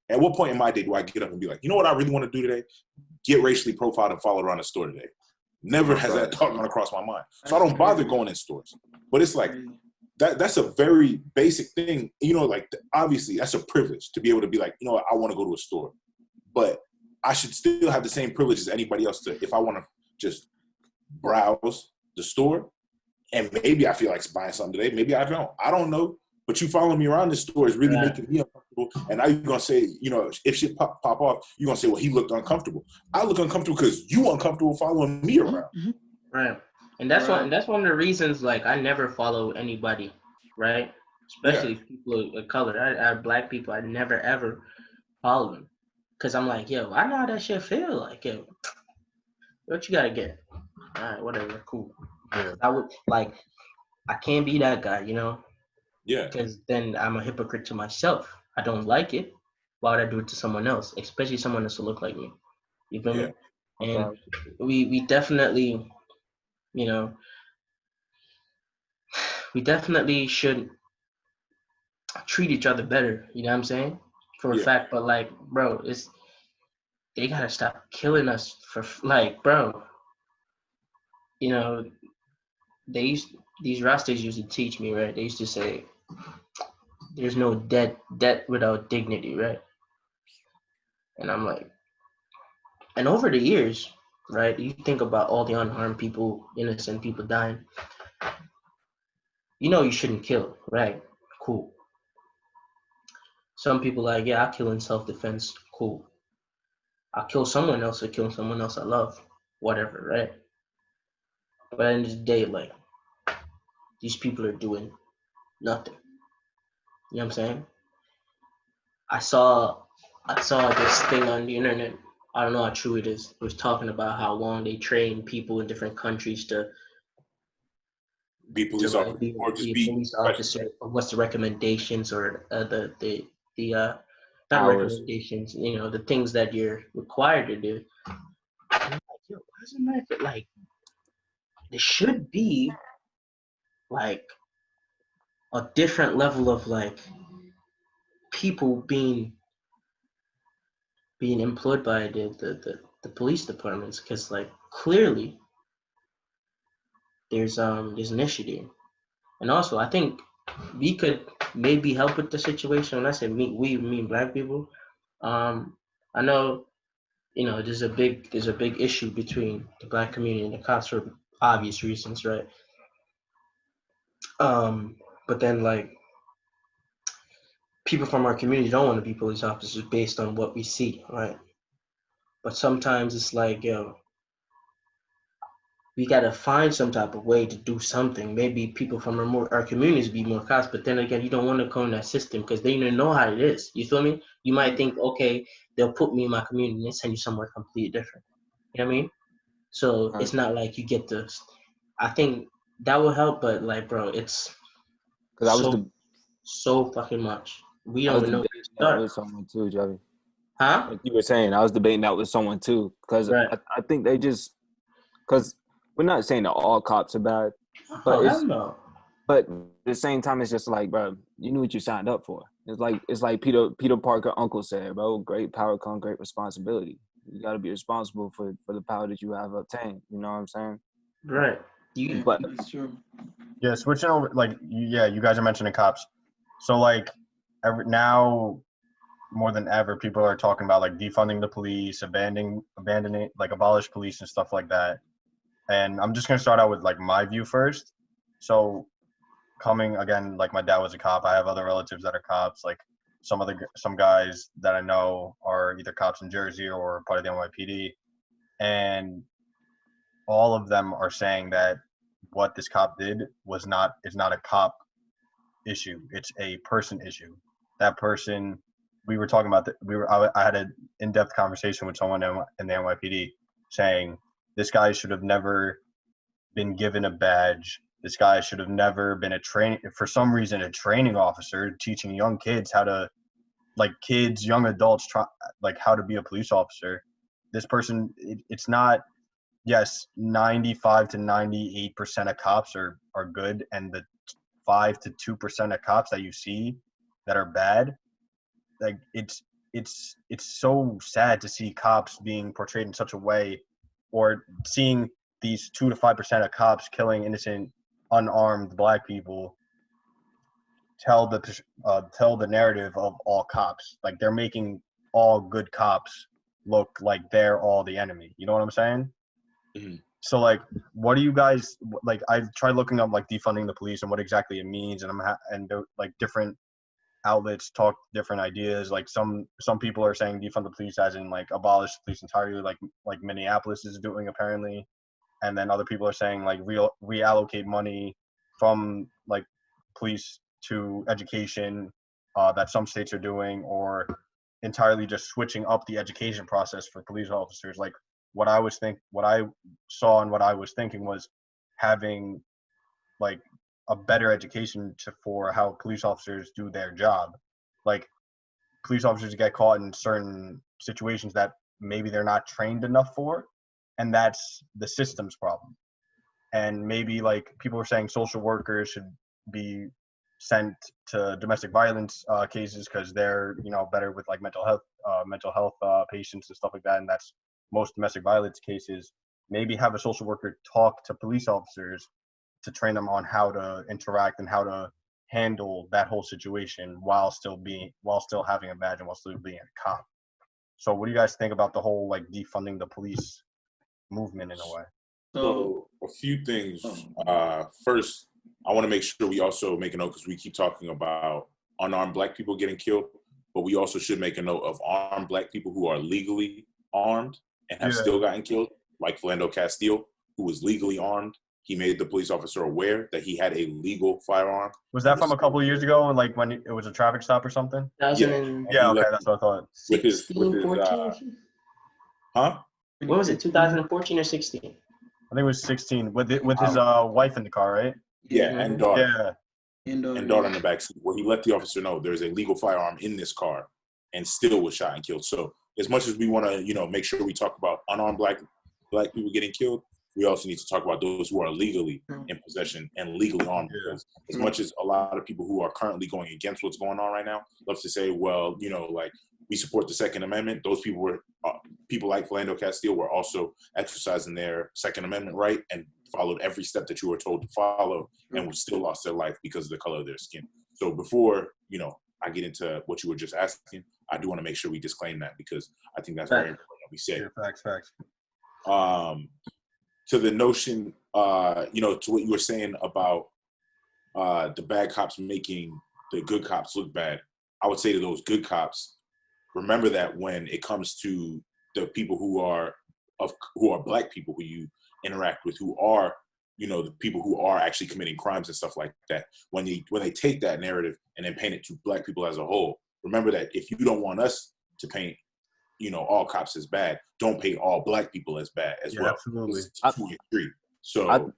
At what point in my day do I get up and be like, you know what I really want to do today? Get racially profiled and followed around the store today. Never has that thought gone across my mind. So I don't bother going in stores. But it's like, that's a very basic thing. Like obviously that's a privilege to be able to be like, I want to go to a store. But I should still have the same privilege as anybody else if I want to just browse the store and maybe I feel like buying something today. Maybe I don't. I don't know. But you following me around this store is really making me uncomfortable. And now you're going to say, if shit pop off, you're going to say, well, he looked uncomfortable. I look uncomfortable because you uncomfortable following me around. Right. And that's one of the reasons, like, I never follow anybody, right? Especially people of color. I black people, I never, ever follow them. Because I'm like, yo, I know how that shit feel. Like, yo, what you got to get? all right, whatever, cool. Yeah. I would like, I can't be that guy, you know, Yeah. because then I'm a hypocrite to myself. I don't like it. Why would I do it to someone else, especially someone that's to look like me? You feel Yeah. me? And Okay. we definitely, you know, we definitely should treat each other better. You know what I'm saying? For a Yeah. fact, but like, bro, it's they gotta stop killing us for like, bro. You know, they used these Rastas used to teach me, right? They used to say, "There's no debt without dignity," right? And I'm like, and over the years, right? You think about all the unharmed people, innocent people dying. You know, you shouldn't kill, right? Cool. Some people like, yeah, I'll kill in self-defense. Cool. I'll kill someone else or kill someone else I love. Whatever, right? But at the end of the day, like, these people are doing nothing. You know what I'm saying? I saw this thing on the internet. I don't know how true it is. It was talking about how long they train people in different countries to Be police like officer be, or just be a be police professional. officer. Or what's the recommendations or the not Hours. recommendations. You know, the things that you're required to do. And I'm like, yo, why is America like? There should be like a different level of like people being employed by the police departments, because like clearly there's an issue there. And also I think we could maybe help with the situation. When I say we mean black people. I know, you know, there's a big issue between the black community and the cops for obvious reasons, right? um but then like people from our community don't want to be police officers based on what we see, right? But sometimes it's like, yo, we gotta find some type of way to do something. Maybe people from our communities be more cops, but then again, you don't want to come in that system because they don't know how it is. You feel me? You might think, okay, they'll put me in my community and send you somewhere completely different. You know what I mean? So Right. it's not like you get the. I think that will help, but like, bro, it's Because so fucking much. We I don't was even know where debating to that start. with someone too, Joey. Huh? Like you were saying, I was debating that with someone too. Because Right. I think they just because we're not saying that all cops are bad, but Oh, hell no. but at the same time, it's just like, bro, you knew what you signed up for. It's like Peter Parker uncle said, bro, great power comes great responsibility. You got to be responsible for the power that you have obtained. You know what I'm saying? Right. Yeah, You But that's true. Yeah, switching over, like, yeah, you guys are mentioning cops. So, like, now more than ever, people are talking about like defunding the police, abandoning, like abolish police and stuff like that. And I'm just gonna start out with like my view first. So, coming again, like my dad was a cop. I have other relatives that are cops. Like some guys that I know are either cops in Jersey or part of the NYPD, and all of them are saying that what this cop did is not a cop issue. It's a person issue. That person, we were talking about I had an in-depth conversation with someone in the NYPD saying this guy should have never been given a badge. This guy should have never been for some reason, a training officer teaching young kids how to, like kids, young adults, like how to be a police officer. This person, it's not, yes, 95 to 98% of cops are good, and the 5 to 2% of cops that you see that are bad, like it's so sad to see cops being portrayed in such a way, or seeing these 2 to 5% of cops killing innocent unarmed black people tell the narrative of all cops. Like they're making all good cops look like they're all the enemy. You know what I'm saying? Mhm. So like, what do you guys like? I tried looking up like defunding the police and what exactly it means, and like different outlets talk different ideas. Like some people are saying defund the police as in like abolish the police entirely, like Minneapolis is doing apparently, and then other people are saying like reallocate money from like police to education, that some states are doing, or entirely just switching up the education process for police officers. Like, what I saw and what I was thinking was having like a better education for how police officers do their job. Like police officers get caught in certain situations that maybe they're not trained enough for, and that's the system's problem. And maybe like people were saying social workers should be sent to domestic violence cases because they're better with like mental health patients and stuff like that, and that's most domestic violence cases. Maybe have a social worker talk to police officers to train them on how to interact and how to handle that whole situation while still having a badge and while still being a cop. So what do you guys think about the whole like defunding the police movement in a way? So a few things. First, I want to make sure we also make a note, because we keep talking about unarmed Black people getting killed, but we also should make a note of armed Black people who are legally armed and have still gotten killed, like Philando Castile, who was legally armed. He made the police officer aware that he had a legal firearm. Was that from a couple of years ago, like when it was a traffic stop or something? Yeah. Okay, that's what I thought. With his 14? huh? What was it, 2014 or 16? I think it was 16 with his wife in the car, right? Yeah, and daughter. Yeah. And daughter in the backseat, where he let the officer know there's a legal firearm in this car, and still was shot and killed. So as much as we want to, make sure we talk about unarmed black people getting killed, we also need to talk about those who are legally in possession and legally armed. Because as much as a lot of people who are currently going against what's going on right now love to say, well, like we support the Second Amendment, those people were people like Philando Castile were also exercising their Second Amendment right and followed every step that you were told to follow, and still lost their life because of the color of their skin. So before I get into what you were just asking, I do want to make sure we disclaim that, because I think that's very important that we say. Yeah, facts. To the notion, to what you were saying about the bad cops making the good cops look bad, I would say to those good cops, remember that when it comes to the people who are Black people who you interact with, who are the people who are actually committing crimes and stuff like that, when they take that narrative and then paint it to Black people as a whole, remember that if you don't want us to paint all cops as bad, don't paint all Black people as bad as well. Absolutely. So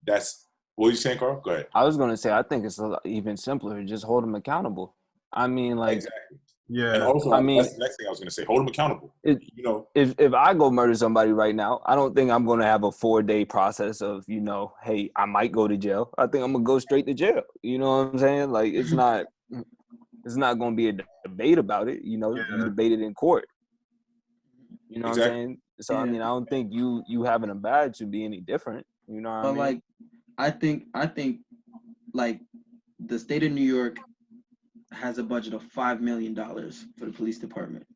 that's what are you saying, Carl? Go ahead. I was going to say, I think it's even simpler. Just hold them accountable. I mean, like, exactly. Yeah. And also, that's the next thing I was going to say. Hold them accountable. If I go murder somebody right now, I don't think I'm going to have a 4-day process of, hey, I might go to jail. I think I'm going to go straight to jail. You know what I'm saying? Like, it's not going to be a debate about it. You debate it in court. You know what I'm saying? So, I mean, I don't think you having a badge should be any different. You know what I mean? Like, I think, like, the state of New York has a budget of $5 million for the police department.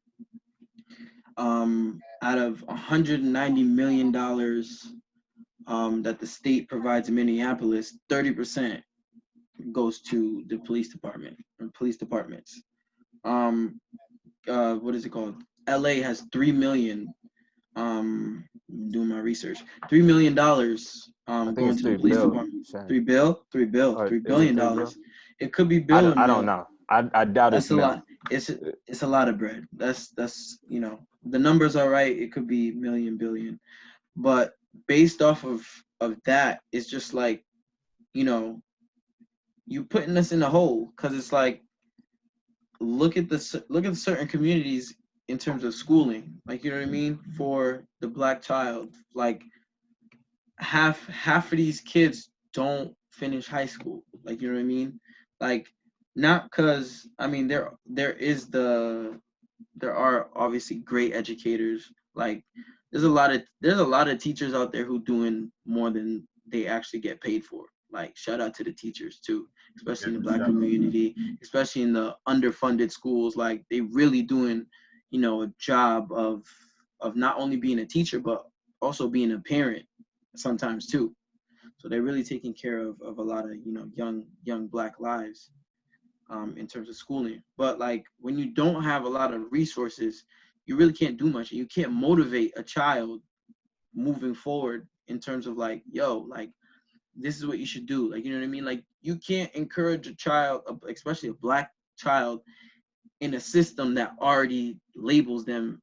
Out of $190 million that the state provides in Minneapolis, 30% goes to the police department or police departments. What is it called? LA has $3 million. Doing my research, $3 million going to the police department. $3 billion. It could be bill. I don't know. I doubt that's it's a lot. It's a lot of bread. That's the numbers are right. It could be million, billion, but based off of that, it's just like, you putting us in a hole, because it's like, look at certain communities in terms of schooling, like, you know what I mean, for the Black child, like half of these kids don't finish high school, like, you know what I mean, like, not because, I mean, there are obviously great educators, like there's a lot of teachers out there who doing more than they actually get paid for. Like, shout out to the teachers too, especially in the Black community, especially in the underfunded schools. Like, they really doing a job of not only being a teacher, but also being a parent sometimes too. So they're really taking care of a lot of, young Black lives in terms of schooling. But like, when you don't have a lot of resources, you really can't do much. You can't motivate a child moving forward in terms of like, like, this is what you should do. Like, you know what I mean? Like, you can't encourage a child, especially a Black child, in a system that already labels them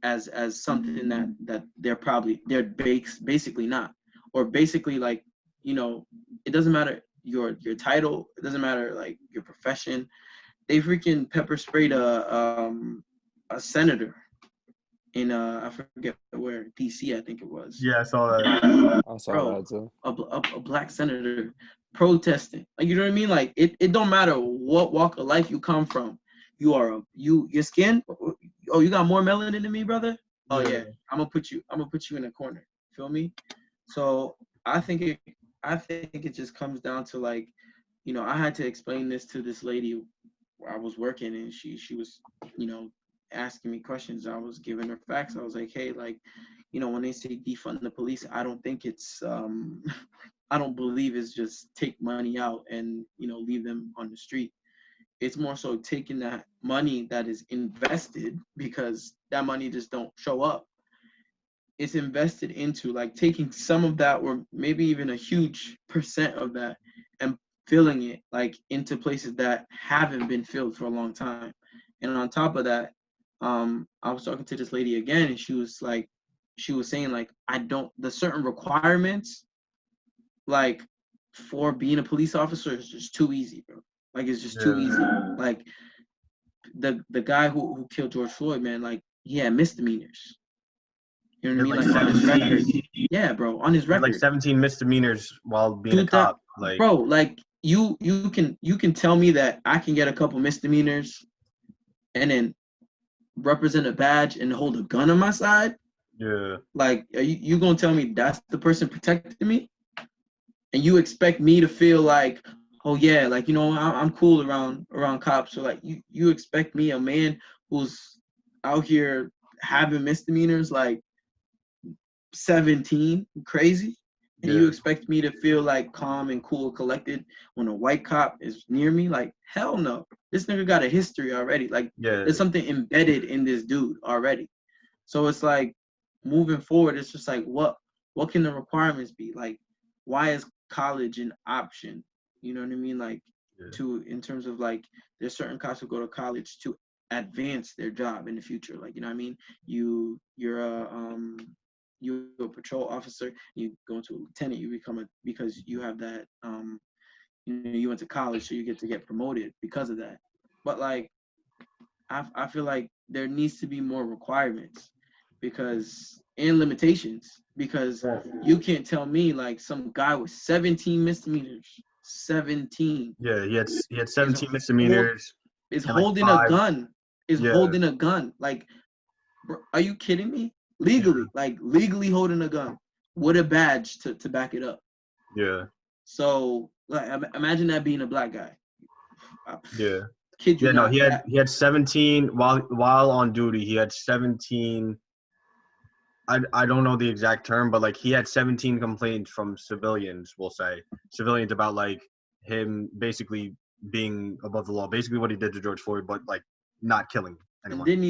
as something that they're basically not, or basically like, you know, it doesn't matter your title, it doesn't matter like your profession. They freaking pepper sprayed a senator in I forget where, DC I think it was. Yeah, I saw that. I saw Bro, that too. a black senator protesting, like, you know what I mean, like it don't matter what walk of life you come from. You are your skin, oh, you got more melanin than me, brother. Oh yeah, I'm gonna put you in a corner, feel me? So I think it just comes down to, like, you know, I had to explain this to this lady where I was working, and she was, you know, asking me questions. I was giving her facts. I was like, hey, like, you know, when they say defund the police, I don't think it's I don't believe it's just take money out and, you know, leave them on the street. It's more so taking that money that is invested, because that money just don't show up. It's invested into, like, taking some of that, or maybe even a huge percent of that, and filling it like into places that haven't been filled for a long time. And on top of that, I was talking to this lady again, and she was saying, like, the certain requirements, like, for being a police officer is just too easy, bro. Like, it's just too easy. Like, the guy who killed George Floyd, man, like, he had misdemeanors. You know what I mean? Like, on his record. Yeah, bro, on his record. Like 17 misdemeanors while being a cop. Like, bro, like, you can tell me that I can get a couple misdemeanors and then represent a badge and hold a gun on my side? yeah. Like, are you gonna tell me that's the person protecting me? And you expect me to feel like, oh yeah, like, you know, I'm cool around cops. So like, you expect me, a man who's out here having misdemeanors, like 17, crazy, and you expect me to feel like calm and cool, collected when a white cop is near me? Like, hell no. This nigga got a history already. Like, there's something embedded in this dude already. So it's like, moving forward, it's just like, what can the requirements be? Like, why is college an option? You know what I mean? Like, in terms of, like, there's certain cops who go to college to advance their job in the future. Like, you know what I mean? You're a patrol officer, you go into a lieutenant, you become because you have that, you know, you went to college, so you get promoted because of that. But like, I feel like there needs to be more requirements, and limitations, because you can't tell me, like, some guy with 17 misdemeanors, 17. Yeah, he had 17 misdemeanors. Is holding a gun. Holding a gun. Like, bro, are you kidding me? Legally, like, legally holding a gun with a badge to back it up. Yeah. So, like, imagine that being a black guy. Yeah. Kid you not. No, he had 17 while on duty. He had 17. I don't know the exact term, but like, he had 17 complaints from civilians. We'll say civilians about, like, him basically being above the law. Basically, what he did to George Floyd, but like not killing anyone. And didn't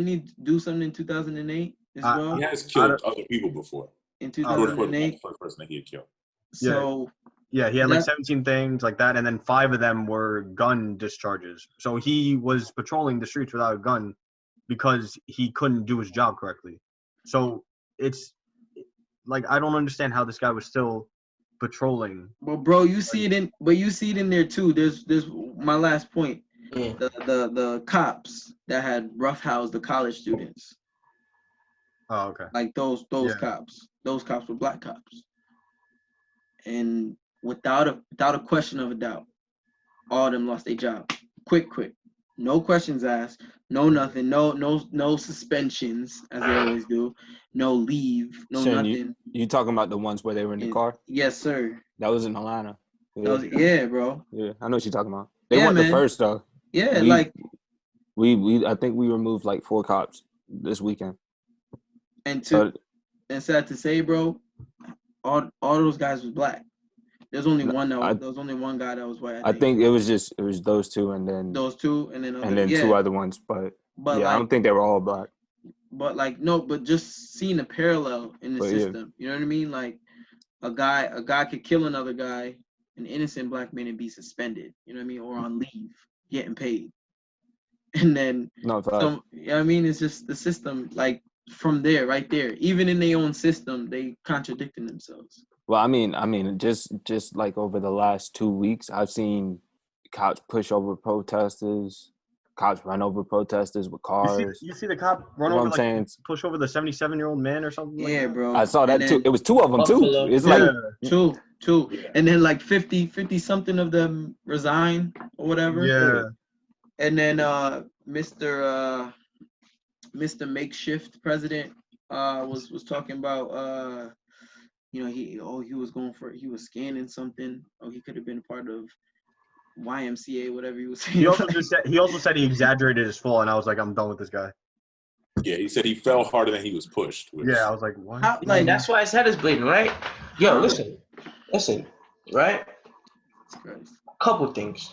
he do something in 2008 as well? He has killed other people before. In George Floyd was 2008. the first person that he had killed. So yeah, he had like 17 things like that, and then 5 of them were gun discharges. So he was patrolling the streets without a gun because he couldn't do his job correctly. So it's like, I don't understand how this guy was still patrolling. Well, bro, you see it in there too. There's my last point. Yeah. The cops that had roughhoused the college students. Oh, okay. Like those cops. Those cops were black cops. And without a question of a doubt, all of them lost their job. Quick. No questions asked. No nothing. No suspensions, as they always do. No leave. No nothing. You talking about the ones where they were in the car? Yes, sir. That was in Atlanta. Yeah, bro. Yeah, I know what you're talking about. They weren't the first though. Yeah, we I think we removed like 4 cops this weekend. And sad to say, bro, all those guys was black. There's only one there was only one guy that was white. I think it was those 2 and then those 2 and then 2 other ones, but yeah, like, I don't think they were all black. But like, no, but just seeing a parallel in the system, you know what I mean? Like, a guy could kill another guy, an innocent black man, and be suspended, you know what I mean, or on leave, getting paid. And then, you know what I mean? It's just the system. Like, from there, right there. Even in their own system, they contradicting themselves. Well, I mean, just like over the last 2 weeks, I've seen cops push over protesters, cops run over protesters with cars. You see the cop run You know over, what I'm saying? push over the 77-year-old man or something like Yeah, that? bro. I saw And that too. then It was 2 of them too. Buffalo. It's Yeah. like two. Yeah. And then like 50 something of them resign or whatever. Yeah. And then Mr. Makeshift President was talking about he was scanning something. Oh, he could have been part of YMCA, whatever he was saying. He also said he exaggerated his fall, and I was like, I'm done with this guy. Yeah, he said he fell harder than he was pushed. Which, Yeah, I was like, what? How, Like, that's why his head is bleeding, right? Yo, How? listen, right? Christ. Couple things.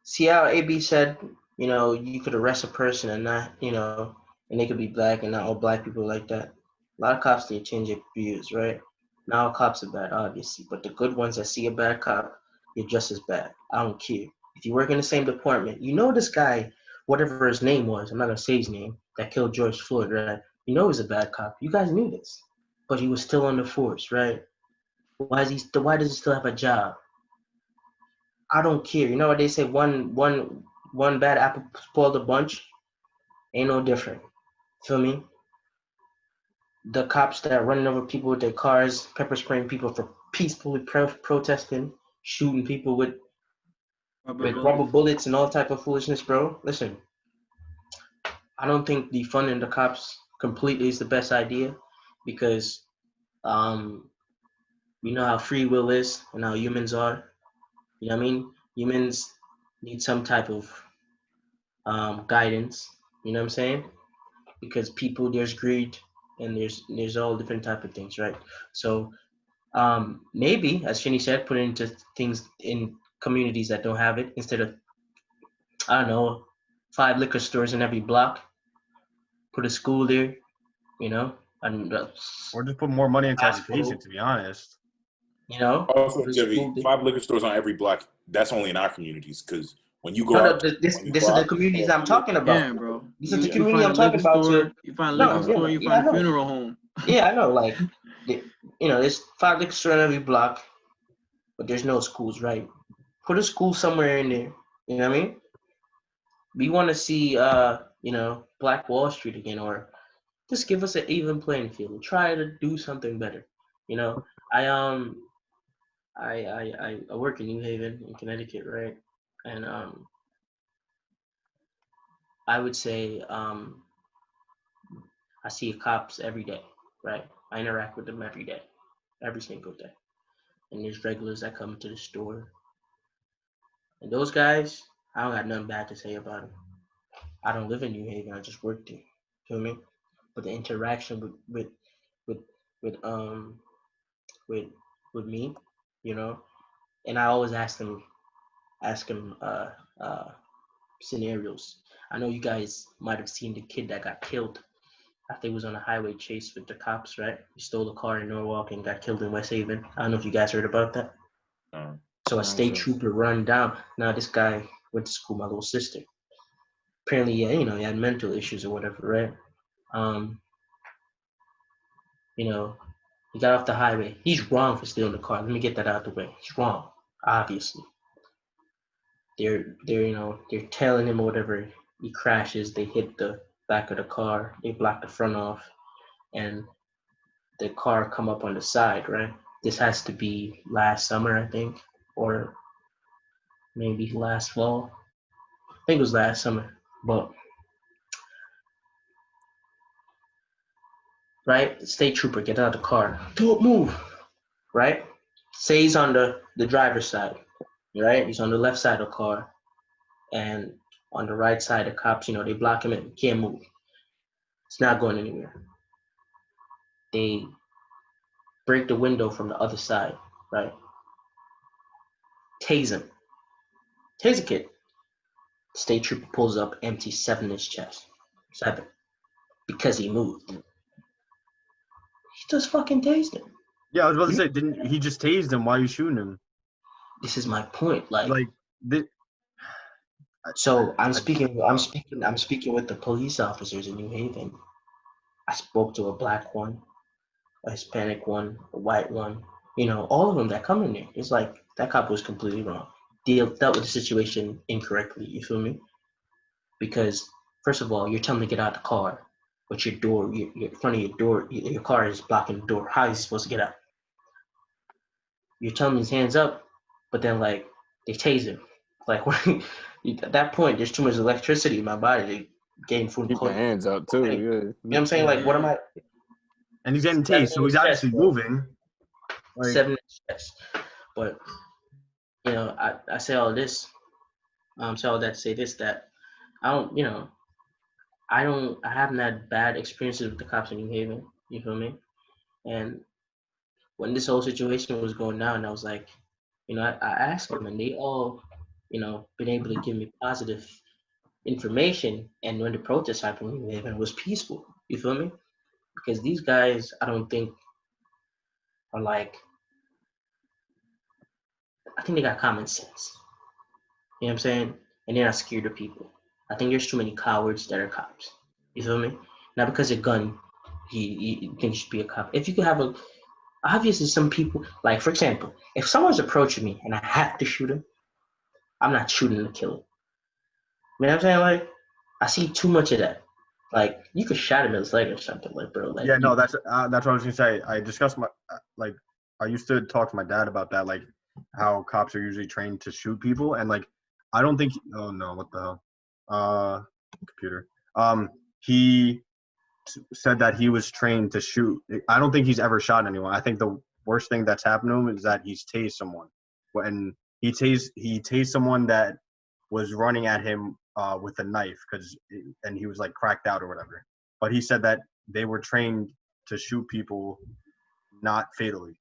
See how AB said, you could arrest a person and not, and they could be black and not all black people like that. A lot of cops need to change their views, right? Not all cops are bad, obviously, but the good ones that see a bad cop, you're just as bad. I don't care. If you work in the same department, this guy, whatever his name was, I'm not gonna say his name, that killed George Floyd, right? He's a bad cop. You guys knew this, but he was still on the force, right? Why does he still have a job? I don't care. You know what they say? One bad apple spoiled a bunch. Ain't no different. Feel me? The cops that are running over people with their cars, pepper spraying people for peacefully protesting, shooting people with rubber bullets and all type of foolishness, bro. Listen, I don't think defunding the cops completely is the best idea because we know how free will is and how humans are. You know what I mean? Humans need some type of guidance. You know what I'm saying? Because there's greed and there's all different type of things, right? So maybe, as Shinny said, put it into things in communities that don't have it instead of, I don't know, 5 liquor stores in every block. Put a school there, and Or just put more money into Hospital. education, to be honest. Also, put a Jimmy, school there. 5 liquor stores on every block. That's only in our communities because when you go No, out, this when you is go the out- communities I'm talking about. Yeah, bro. This is the You community find I'm a talking liquor about store, too. you find a No, liquor store, you yeah, find I a know. funeral home. Yeah, I know. Like, there's 5 liquor stores on every block, but there's no schools, right? Put a school somewhere in there. You know what I mean? We want to see, Black Wall Street again, or just give us an even playing field. Try to do something better. I work in New Haven in Connecticut, right? And I would say I see cops every day, right? I interact with them every day, every single day. And there's regulars that come to the store. And those guys, I don't got nothing bad to say about them. I don't live in New Haven. I just work there. Feel me? But the interaction with with with with with me, and I always ask them scenarios. I know you guys might have seen the kid that got killed after he was on a highway chase with the cops, right? He stole a car in Norwalk and got killed in West Haven. I don't know if you guys heard about that. So a state trooper run down. Now this guy went to school with my little sister. Apparently, yeah, he had mental issues or whatever, right? He got off the highway. He's wrong for stealing the car. Let me get that out of the way. He's wrong, obviously. They're tailing him or whatever. He crashes. They hit the back of the car. They block the front off, and the car come up on the side, right? This has to be last summer, I think, or maybe last fall. I think it was last summer, but right? The state trooper get out of the car. Don't move, right? Say he's on the driver's side, right? He's on the left side of the car, and on the right side, the cops, they block him in. Can't move. It's not going anywhere. They break the window from the other side, right? Tase him. Tase a kid. State trooper pulls up, empty 7 in his chest. 7. Because he moved. He just fucking tased him. Yeah, I was about to say, didn't he just tased him? Why are you shooting him? This is my point. So I'm speaking with the police officers in New Haven. I spoke to a black one, a Hispanic one, a white one. You know, all of them that come in there. It's like that cop was completely wrong. Dealt with the situation incorrectly. You feel me? Because first of all, you're telling me to get out of the car, but your door, your front of your door, your car is blocking the door. How is he supposed to get out? You're telling me his hands up, but then like they tase him. Like at that point, there's too much electricity in my body to gain full Keep your employment. hands up too. You Yeah. know what I'm saying? Like, what am I? And he's getting 7 tased, so he's inch obviously chest, bro. moving. Like, 7 inch chest. But you know, I say all this. Say all that to say this, that I don't, you know, I haven't had bad experiences with the cops in New Haven. You feel me? And when this whole situation was going down, I was like, you know, I asked them, and they all, you know, been able to give me positive information. And when the protest happened in New Haven, it was peaceful. You feel me? Because these guys, I don't think are like, I think they got common sense. You know what I'm saying? And they're not scared of people. I think there's too many cowards that are cops. You feel me? Not because a gun, he thinks you should be a cop. If you could have obviously some people, like for example, if someone's approaching me and I have to shoot him, I'm not shooting to kill him. You know what I'm saying? Like, I see too much of that. Like, you could shot him in his leg or something, like, bro. Like, yeah, no, that's what I was gonna say. I discussed I used to talk to my dad about that, like how cops are usually trained to shoot people, and like I don't think. Oh no, what the hell? Computer. He said that he was trained to shoot. I don't think he's ever shot anyone. I think the worst thing that's happened to him is that he's tased someone. When he tased someone that was running at him with a knife and he was like cracked out or whatever. But he said that they were trained to shoot people not fatally.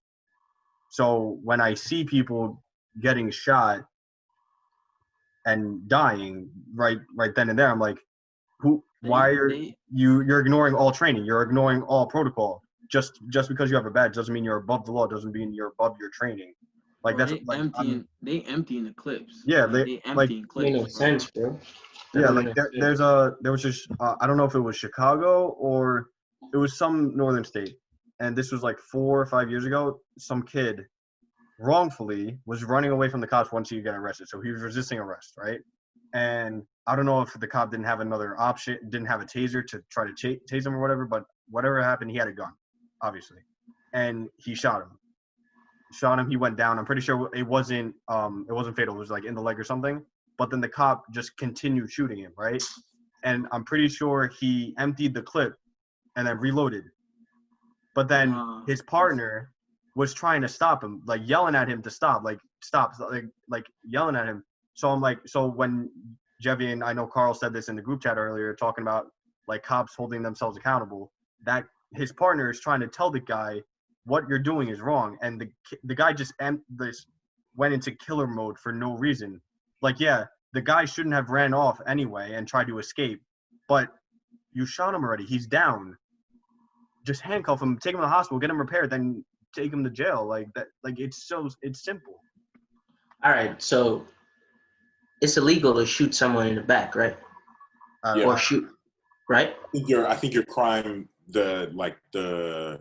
So when I see people getting shot and dying right then and there, I'm like, why are you're ignoring all training? You're ignoring all protocol. Just because you have a badge doesn't mean you're above the law, doesn't mean you're above your training. Like bro, that's like they emptying the clips. Yeah, like, they emptying clips. Made no sense, bro. Yeah, like there was just I don't know if it was Chicago or it was some northern state, and this was like 4 or 5 years ago. Some kid wrongfully was running away from the cops once he got arrested, so he was resisting arrest, right? And I don't know if the cop didn't have another option, didn't have a taser to try to tase him or whatever, but whatever happened, he had a gun, obviously, and he shot him. He went down. I'm pretty sure it wasn't fatal. It was like in the leg or something. But then the cop just continued shooting him, right? And I'm pretty sure he emptied the clip and then reloaded. But then his partner was trying to stop him, like yelling at him to stop, like yelling at him. So I'm like, so when Jevy and I know Carl said this in the group chat earlier, talking about like cops holding themselves accountable, that his partner is trying to tell the guy what you're doing is wrong, and the guy just went into killer mode for no reason. Like, yeah, the guy shouldn't have ran off anyway and tried to escape, but you shot him already. He's down. Just handcuff him, take him to the hospital, get him repaired, then take him to jail. Like that. Like it's simple. All right, so it's illegal to shoot someone in the back, right? Yeah. Or shoot, right? I think your crime, the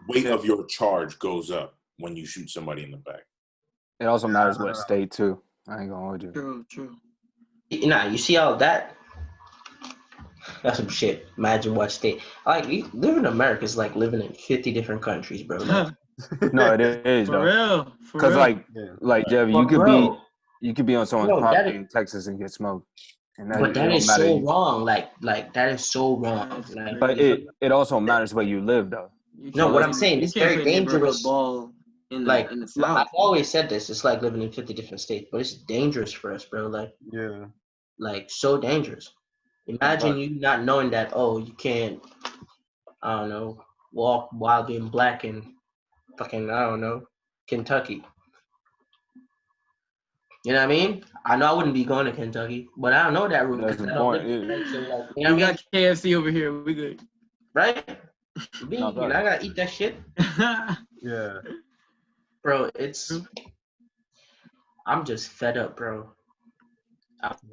weight of your charge goes up when you shoot somebody in the back. It also matters what state too. I ain't gonna hold you. True. Nah, you see all that? That's some shit. Imagine what state. Like, living in America is like living in 50 different countries, bro. Like, No, it is For though. real. Because like Jeff, you could be on someone's property in Texas and get smoked. And that is so wrong. Like that is so wrong. Like, but it also matters where you live though. No, what I'm saying, it's very dangerous. Like, in the South. I've always said this. It's like living in 50 different states, but it's dangerous for us, bro. Like, yeah, like so dangerous. Imagine you not knowing that. Oh, you can't. I don't know. Walk while being black in fucking, I don't know, Kentucky. You know what I mean? I know I wouldn't be going to Kentucky, but I don't know that route. That's the point. We got KFC over here. We good. Right? I gotta eat that shit. Yeah. Bro, I'm just fed up, bro.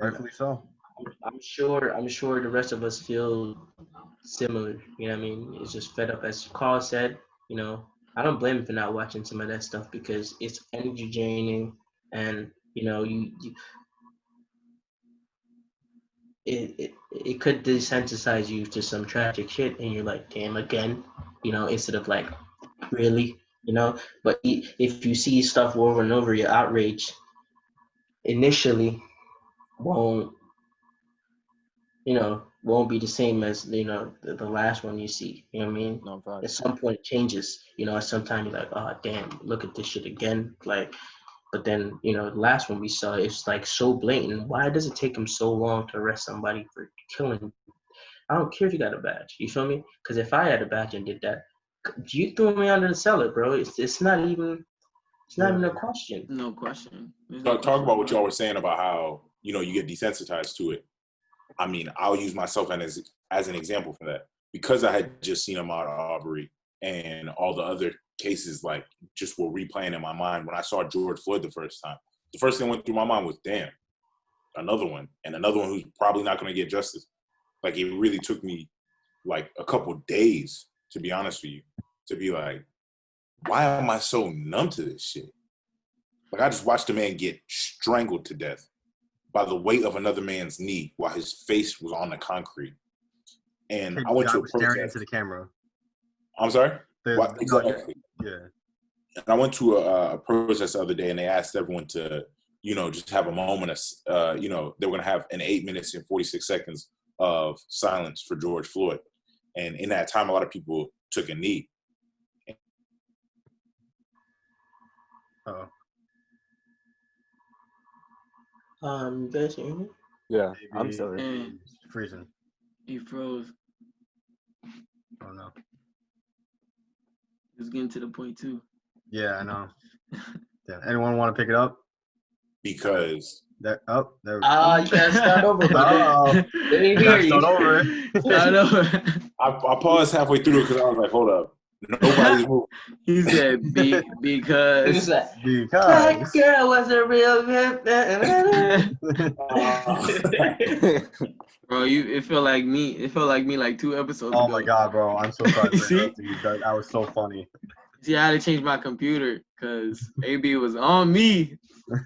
Rightfully so. I'm sure the rest of us feel similar. You know what I mean? It's just fed up, as Carl said. You know, I don't blame him for not watching some of that stuff because it's energy draining, and you know, it could desensitize you to some tragic shit, and you're like, damn, again, you know, instead of like, really, you know. But if you see stuff over and over, your outrage initially won't, won't be the same as, the last one you see. You know what I mean? No, fact. At some point it changes. You know, at some time you're like, oh damn, look at this shit again. Like, but then, the last one we saw, it's like so blatant. Why does it take them so long to arrest somebody for killing? I don't care if you got a badge. You feel me? Because if I had a badge and did that, you threw me under the cellar, bro. It's not even a question. No question. Talk about what y'all were saying about how, you get desensitized to it. I mean, I'll use myself as an example for that. Because I had just seen Ahmaud Arbery and all the other cases, like, just were replaying in my mind. When I saw George Floyd the first time, the first thing that went through my mind was, damn, another one. And another one who's probably not going to get justice. Like, it really took me, like, a couple days, to be honest with you, to be like, why am I so numb to this shit? Like, I just watched a man get strangled to death by the weight of another man's knee while his face was on the concrete. And I went to a protest. Staring into the camera. I'm sorry? Exactly. Yeah. And I went to a protest the other day, and they asked everyone to, just have a moment of, they were going to have an 8 minutes and 46 seconds of silence for George Floyd. And in that time, a lot of people took a knee. Oh. You guys hear me? Yeah, I'm sorry. And Freezing. he froze. Oh no. He was getting to the point too. Yeah, I know. Yeah. Anyone want to pick it up? Because There. Oh, there. You gotta start over, bro. Oh, Let me hear you. start over. I know. I paused halfway through because I was like, hold up. Nobody's moving. He said because It's like, Because. that girl was a real bro, it felt like me. It felt like me like 2 episodes ago. Oh my god, bro! I'm so sorry. See? That was so funny. See, I had to change my computer because AB was on me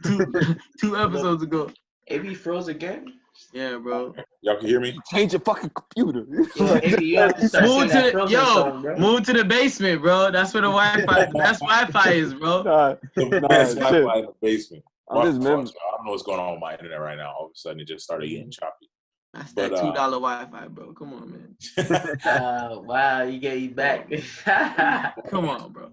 two episodes ago. AB froze again? Yeah, bro. Y'all can hear me? Change your fucking computer. Yo, AB, you have to start Move saying that to frozen song, bro. move to the basement, bro. That's where the Wi-Fi. That's Wi-Fi is, bro. Nah, The best shit. Wi-Fi in the basement. I'm just I mem- don't know what's going on with my internet right now. All of a sudden, it just started getting choppy. That's But, that $2 Wi-Fi, bro. Come on, man. Wow, you get you back. Come on, bro.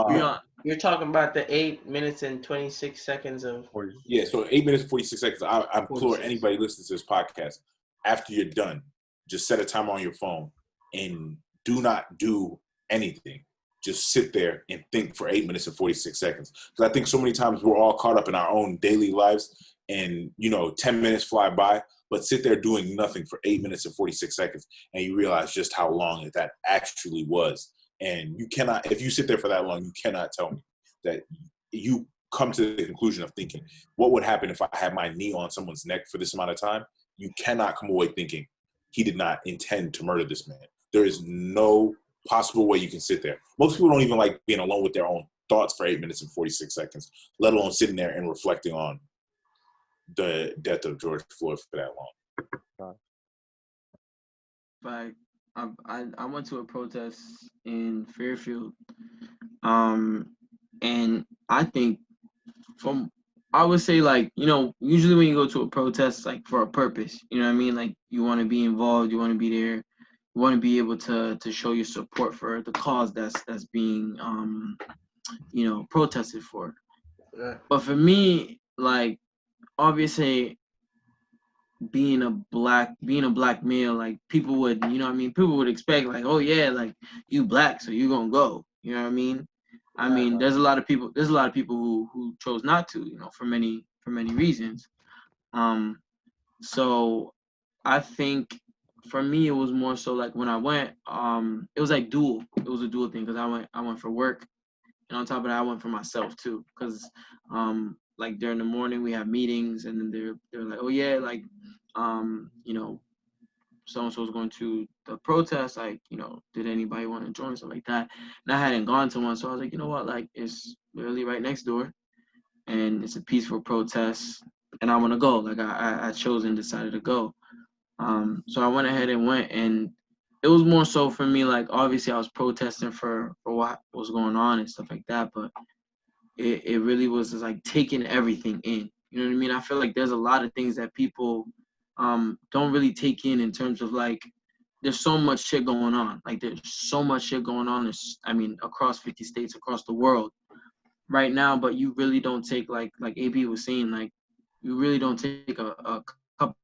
We on. You're talking about the 8 minutes and 26 seconds of. Yeah, so 8 minutes, 46 seconds. I implore 46. anybody listening to this podcast, after you're done, just set a timer on your phone and do not do anything. Just sit there and think for 8 minutes and 46 seconds. Because I think so many times we're all caught up in our own daily lives and, 10 minutes fly by, but sit there doing nothing for 8 minutes and 46 seconds and you realize just how long that actually was. And you cannot, if you sit there for that long, you cannot tell me that you come to the conclusion of thinking, what would happen if I had my knee on someone's neck for this amount of time? You cannot come away thinking he did not intend to murder this man. There is no possible way you can sit there. Most people don't even like being alone with their own thoughts for 8 minutes and 46 seconds, let alone sitting there and reflecting on the death of George Floyd for that long. Like I went to a protest in Fairfield, and I think I would say, like, usually when you go to a protest, like, for a purpose, you know what I mean? Like, you want to be involved, you want to be there, you want to be able to show your support for the cause that's being protested for. But for me, like, obviously, being a black male, like, people would, people would expect, like, oh yeah, like, you black, so you gonna go, you know what I mean? I mean, there's a lot of people who chose not to, for many reasons. So I think for me it was more so like when I went, it was like dual. It was a dual thing because I went for work, and on top of that I went for myself too, because like during the morning we have meetings, and then they're like, oh yeah, like you know, so and so was going to the protest, like, you know, did anybody want to join, something like that. And I hadn't gone to one, so I was like, you know what, like, it's literally right next door, and it's a peaceful protest, and I want to go. Like, I chose and decided to go. So I went ahead and went, and it was more so for me, like, obviously I was protesting for what was going on and stuff like that, but it really was just like taking everything in. You know what I mean? I feel like there's a lot of things that people don't really take in terms of, like, there's so much shit going on. Like, there's so much shit going on. I mean, across 50 states, across the world right now, but you really don't take, like AB was saying, like, you really don't take a couple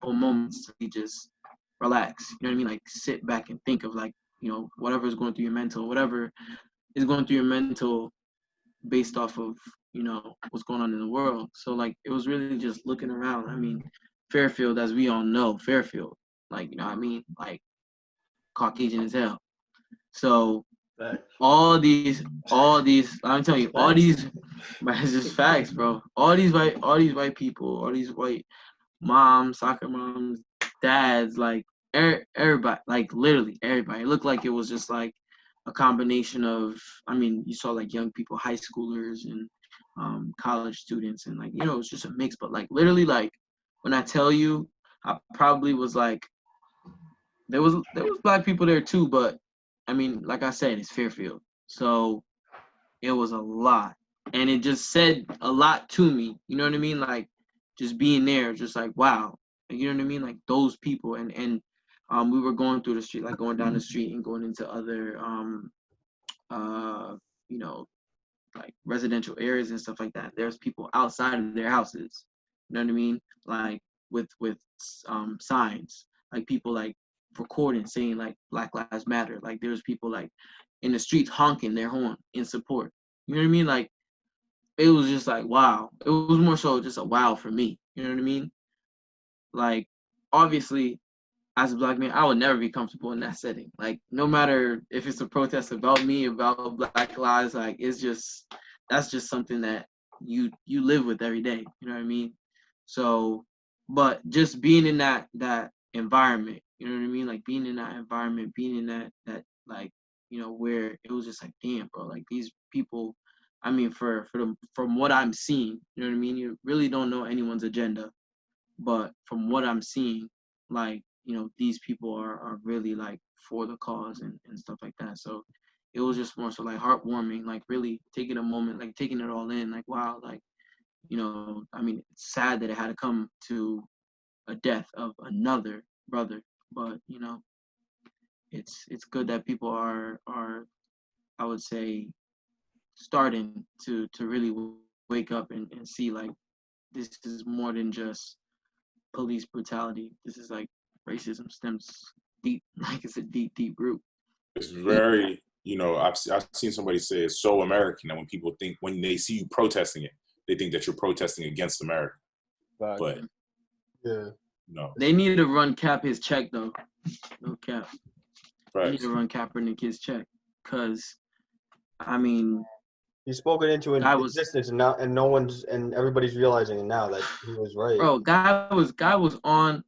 moments to just relax. You know what I mean? Like, sit back and think of, like, you know, whatever is going through your mental, whatever is going through your mental based off of, you know, what's going on in the world. So, like, it was really just looking around. I mean, Fairfield, as we all know, Fairfield, like, you know what I mean? Like, Caucasian as hell. So Facts. all these, I'm telling you, all these, but it's just facts, bro. All these white people, all these white moms, soccer moms, dads, like, everybody, like, literally everybody. It looked like it was just like a combination of, I mean, you saw like young people, high schoolers, and college students, and, like, you know, it's just a mix. But, like, literally, like, when I tell you, I probably was like, there was black people there too, but I mean, like I said, it's Fairfield, so it was a lot, and it just said a lot to me. You know what I mean? Like, just being there, just like, wow. You know what I mean? Like, those people, and we were going through the street, like going down the street and going into other you know, like residential areas and stuff like that. There's people outside of their houses. You know what I mean? Like, with signs, like people like recording saying like Black Lives Matter. Like, there's people like in the streets honking their horn in support. You know what I mean? Like, it was just like, wow. It was more so just a wow for me. You know what I mean? Like, obviously, as a black man, I would never be comfortable in that setting. Like, no matter if it's a protest about me, about Black lives, like, that's just something that you live with every day. You know what I mean? So, but just being in that environment, you know what I mean? Like, being in that environment, being in that like, you know, where it was just like, damn, bro, like, these people. I mean, from what I'm seeing, you know what I mean? You really don't know anyone's agenda, but from what I'm seeing, like, you know, these people are really, like, for the cause and stuff like that. So it was just more so like heartwarming, like, really taking a moment, like, taking it all in, like, wow, like, you know, I mean, it's sad that it had to come to a death of another brother, but, you know, it's good that people are, I would say, starting to really wake up and see, like, this is more than just police brutality. This is like racism stems deep, like, it's a deep root. It's very, you know, I've seen somebody say it's so American that when they see you protesting it, they think that you're protesting against America. But Yeah. no, They need to run Cap his check though. No cap. They need facts. to run Kaepernick his check, cause I mean, He's spoken into guy was, existence, and now, and everybody's realizing it now that he was right. bro, guy was on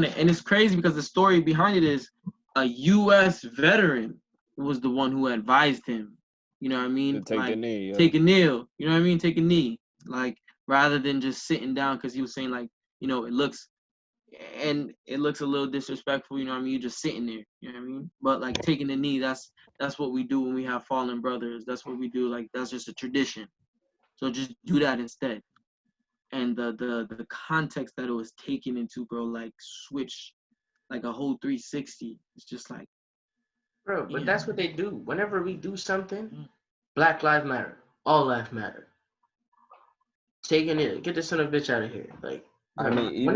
it, and it's crazy because the story behind it is a U.S. veteran was the one who advised him. You know what I mean? To take Like, a knee. Yeah. take a kneel. You know what I mean? Take a knee. Like, rather than just sitting down, because he was saying, like, you know, it looks a little disrespectful. You know what I mean? You're just sitting there. You know what I mean? But, like, taking the knee, that's what we do when we have fallen brothers. That's what we do. Like, that's just a tradition. So just do that instead. And the context that it was taken into, bro, like, switch like a whole 360. It's just like, Bro, but yeah. that's what they do. Whenever we do something, Black Lives Matter. All lives matter. Taking it, get this son of a bitch out of here. Like, I mean, even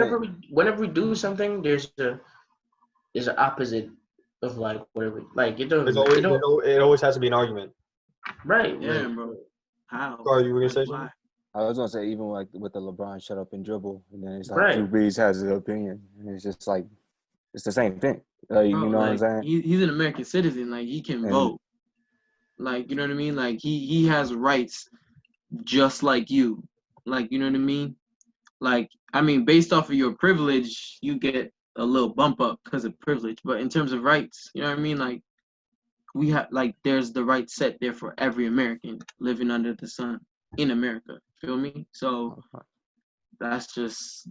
whenever we do something, there's an opposite of, like, whatever. Like, it always has to be an argument. right. Yeah, Like, bro. How? Sorry, you were gonna Like, say why? something? I was gonna say, even like with the LeBron shut up and dribble, and then it's like Right. Drew Brees has his opinion, and it's just like it's the same thing. Like, Bro, you know what I'm like, saying? he's an American citizen. Like, he can And vote. Like, you know what I mean? Like, he has rights just like you. Like, you know what I mean? like, I mean, based off of your privilege, you get a little bump up because of privilege. But in terms of rights, you know what I mean? Like, we have, like, there's the right set there for every American living under the sun in America. Feel me? So that's just,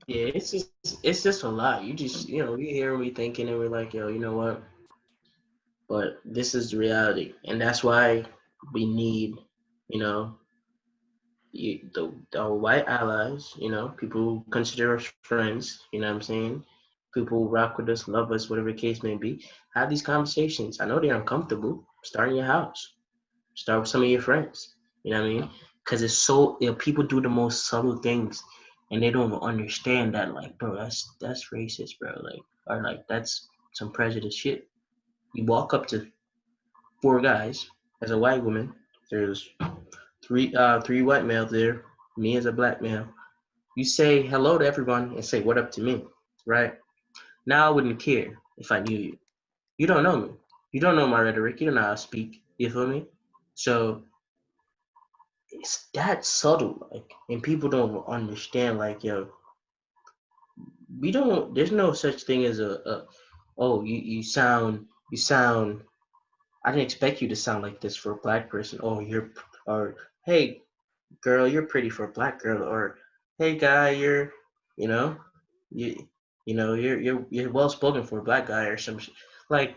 Yeah, it's just a lot. You just we hear and we thinking and we're like, yo, you know what? But this is the reality, and that's why we need, you know, the white allies, people who consider us friends, you know what I'm saying? People who rock with us, love us, whatever the case may be. Have these conversations. I know they're uncomfortable. Start in your house. Start with some of your friends. You know what I mean? Because it's so, people do the most subtle things and they don't understand that, like, bro, that's racist, bro. Like, or like, that's some prejudice shit. You walk up to 4 guys as a white woman. There's three white males there, me as a black male. You say hello to everyone and say what up to me, right? Now I wouldn't care if I knew you. You don't know me. You don't know my rhetoric. You don't know how I speak. You feel me? So it's that subtle, like, and people don't understand. Like, yo, we don't. There's no such thing as oh, you sound. I didn't expect you to sound like this for a black person. Oh, or hey, girl, you're pretty for a black girl, or hey, guy, you know, you, you're well spoken for a black guy, or some shit. Like,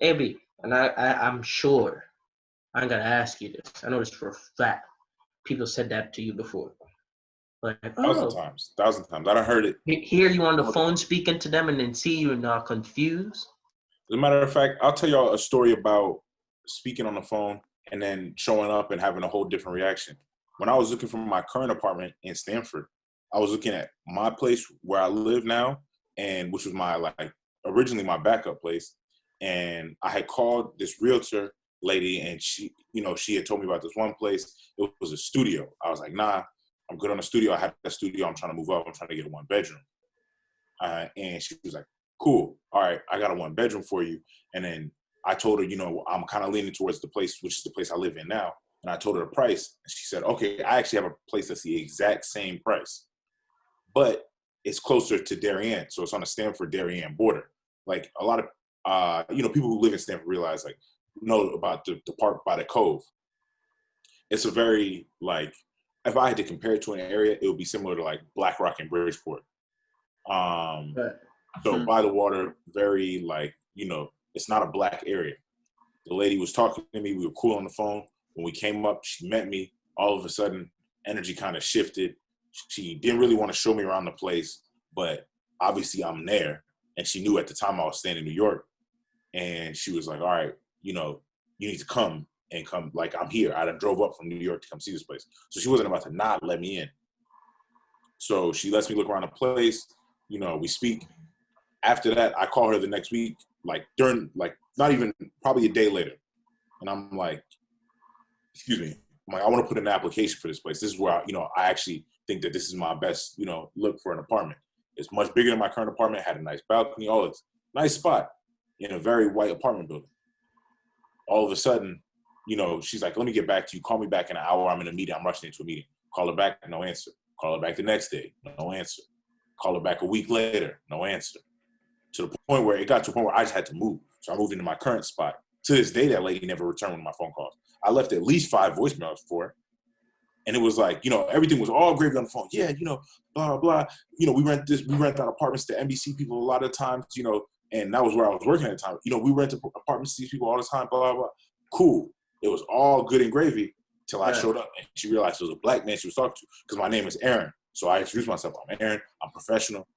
Abby, and I'm sure I ain't gotta ask you this. I know this for a fact. People said that to you before. Like, Thousand oh, times. I done heard it. hear you on the phone speaking to them, and then see you and confused. As a matter of fact, I'll tell y'all a story about speaking on the phone and then showing up and having a whole different reaction. When I was looking for my current apartment in Stanford, I was looking at my place where I live now, and which was my originally my backup place. And I had called this realtor lady, and she had told me about this one place. It was a studio. I was like, nah, I'm good on the studio. I have that studio. I'm trying to move up. I'm trying to get a 1-bedroom. And she was like, cool. All right, I got a 1-bedroom for you. And then I told her, I'm kind of leaning towards the place, which is the place I live in now. And I told her the price. And she said, okay, I actually have a place that's the exact same price, but it's closer to Darien. So it's on the Stanford-Darien border. Like, a lot of, people who live in Stanford realize, like, know about the park by the Cove. It's a very, like, if I had to compare it to an area, it would be similar to, like, Black Rock and Bridgeport. So by the water, very, like, it's not a black area. The lady was talking to me. We were cool on the phone. When we came up, she met me. All of a sudden, energy kind of shifted. She didn't really want to show me around the place, but obviously I'm there. And she knew at the time I was staying in New York. And she was like, all right, you need to come, like, I'm here. I done drove up from New York to come see this place. So she wasn't about to not let me in. So she lets me look around the place. We speak. After that, I call her the next week, like not even, probably a day later. And I'm like, excuse me. I'm like, I want to put in an application for this place. This is where, I actually think that this is my best, look for an apartment. It's much bigger than my current apartment, had a nice balcony, all this. Nice spot in a very white apartment building. All of a sudden, she's like, let me get back to you. Call me back in an hour. I'm in a meeting. I'm rushing into a meeting. Call her back, no answer. Call her back the next day, no answer. Call her back a week later, no answer. To the point where it got to a point where I just had to move. So I moved into my current spot. To this day, that lady never returned one of my phone calls. I left at least 5 voicemails for her. And it was like, everything was all gravy on the phone. Yeah, blah, blah. We rent out apartments to NBC people a lot of times, and that was where I was working at the time. We rent apartments to these people all the time, blah, blah, blah. Cool. It was all good and gravy till I showed up and she realized it was a black man she was talking to, because my name is Aaron. So I introduced myself. I'm Aaron. I'm professional.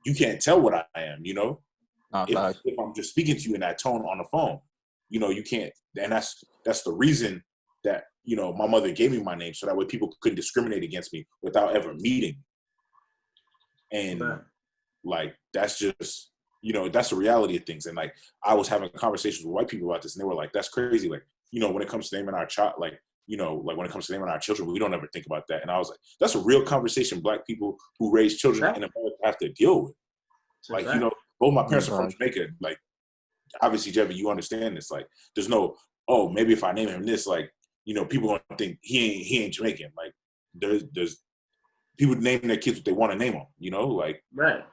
You can't tell what I am, if I'm just speaking to you in that tone on the phone, you can't. And that's the reason that, my mother gave me my name, so that way people couldn't discriminate against me without ever meeting. And like, that's just, that's the reality of things. And like, I was having conversations with white people about this, and they were like, that's crazy. Like, when it comes to naming our child, like, like when it comes to naming our children, we don't ever think about that. And I was like, that's a real conversation Black people who raise children in America have to deal with. Like, both my parents are from Jamaica. Like, obviously, Jeffy, you understand this. Like, there's no, oh, maybe if I name him this, like, people gonna think he ain't Jamaican. Like, there's people name their kids what they want to name them. You know, like Right.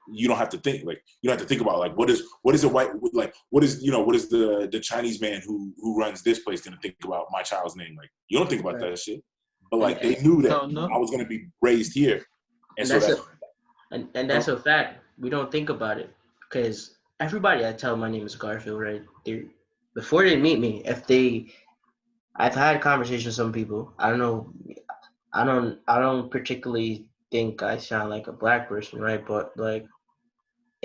you don't have to think like you don't have to think about like what is a white like what is the Chinese man who runs this place gonna think about my child's name? Like you don't think about Right. that shit. But like they knew that Hell no. I was gonna be raised here, and so that's and that's a fact. We don't think about it because everybody I tell my name is Garfield, right? Before they meet me, I've had conversations with some people. I don't know. I don't particularly think I sound like a black person, right? But like,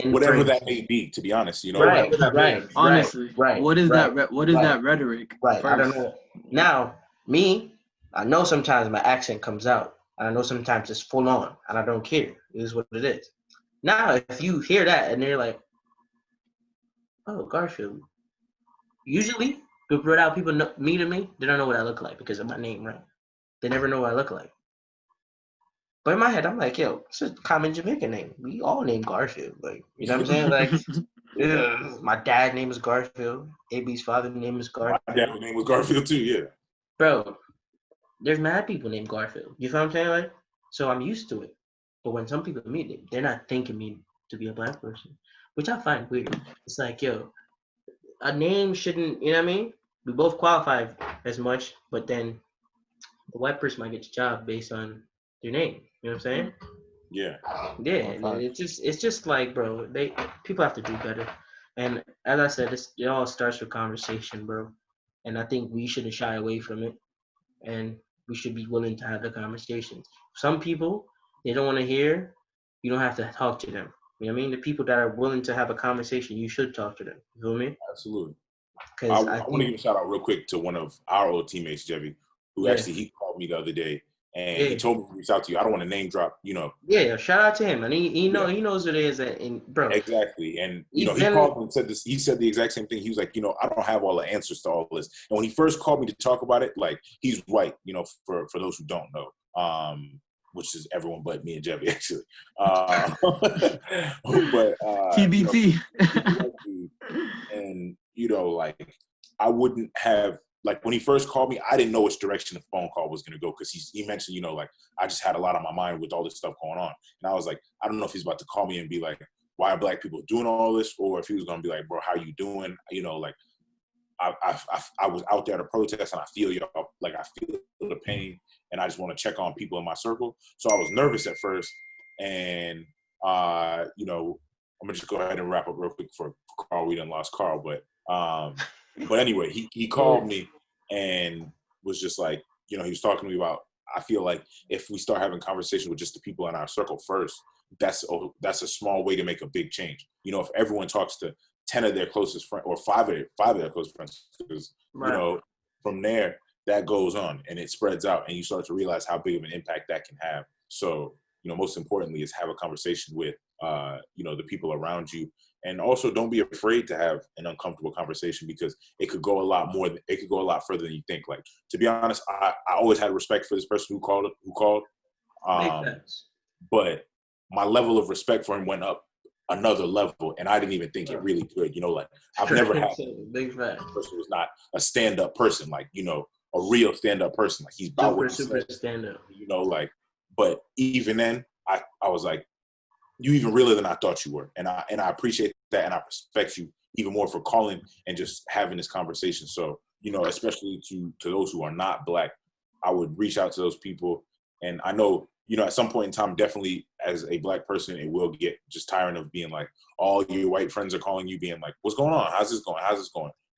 whatever that may be, to be honest, you know. right, Whatever that right, means. Honestly, right. what is right, that? What is right, that rhetoric? Right. I don't First? know. Now, me, I know sometimes my accent comes out. And I know sometimes it's full on, and I don't care. It is what it is. Now, if you hear that and they're like, "Oh, Garfield," usually, without people meeting me, they don't know what I look like because of my name, right? They never know what I look like. But in my head, I'm like, yo, it's a common Jamaican name. We all name Garfield. Like, you know what I'm saying? Like, yeah, my dad's name is Garfield. AB's father's name is Garfield. My dad's name was Garfield too, yeah. Bro, there's mad people named Garfield. You feel what I'm saying? Like, so I'm used to it. But when some people meet me, they're not thinking me to be a black person, which I find weird. It's like, yo, a name shouldn't, you know what I mean? We both qualify as much, but then the white person might get the job based on their name. You know what I'm saying? Yeah. Yeah, and it's just like, bro, people have to do better. And as I said, it all starts with conversation, bro. And I think we shouldn't shy away from it, and we should be willing to have the conversation. Some people, they don't want to hear. You don't have to talk to them. You know what I mean? The people that are willing to have a conversation, you should talk to them. You feel me? Absolutely. Because I want to give a shout out real quick to one of our old teammates, Jevy, who actually he called me the other day and he told me to reach out to you. I don't want to name drop, you know. Yeah, shout out to him, and he knows what it is, and bro. Exactly, and you know he called me and said this. He said the exact same thing. He was like, you know, I don't have all the answers to all this. And when he first called me to talk about it, like he's white, you know, for those who don't know, which is everyone but me and Jevy actually. But TBT. And you know, like I wouldn't have. Like when he first called me, I didn't know which direction the phone call was going to go because he mentioned, you know, like I just had a lot on my mind with all this stuff going on. And I was like, I don't know if he's about to call me and be like, why are black people doing all this? Or if he was going to be like, bro, how you doing? You know, like I was out there to protest and I feel y'all, like I feel the pain and I just want to check on people in my circle. So I was nervous at first. And, you know, I'm going to just go ahead and wrap up real quick for Carl. We done lost Carl, but anyway, he called me and was just like, you know, he was talking to me about, I feel like if we start having conversations with just the people in our circle first, that's a small way to make a big change. You know, if everyone talks to 10 of their closest friends or five of their closest friends, because, you know, from there, that goes on and it spreads out and you start to realize how big of an impact that can have. So, you know, most importantly is have a conversation with, you know, the people around you. And also don't be afraid to have an uncomfortable conversation because it could go a lot further than you think. Like, to be honest, I always had respect for this person who called. But my level of respect for him went up another level and I didn't even think it really could. You know, like I've never had a person who's not a stand-up person, like, you know, a real stand-up person. Like he's about what he said, stand-up. You know, like, but even then I was like, you even realer than I thought you were. And I appreciate that and I respect you even more for calling and just having this conversation. So, you know, especially to those who are not black, I would reach out to those people. And I know, you know, at some point in time, definitely as a black person, it will get just tiring of being like, all your white friends are calling you being like, what's going on? How's this going?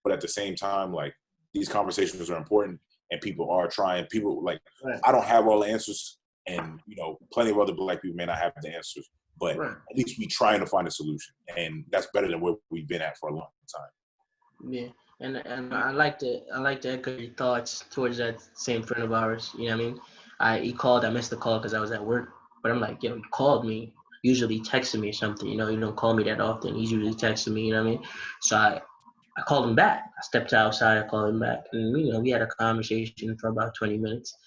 But at the same time, like these conversations are important and people are trying. People like, I don't have all the answers and, you know, plenty of other black people may not have the answers. But at least we trying to find a solution, and that's better than where we've been at for a long time. Yeah, and I like to echo your thoughts towards that same friend of ours. You know what I mean? He called. I missed the call because I was at work. But I'm like, yo, he called me. Usually texting me or something. You know, he don't call me that often. He's usually texting me. You know what I mean? So I called him back. I stepped outside. I called him back, and you know, we had a conversation for about 20 minutes.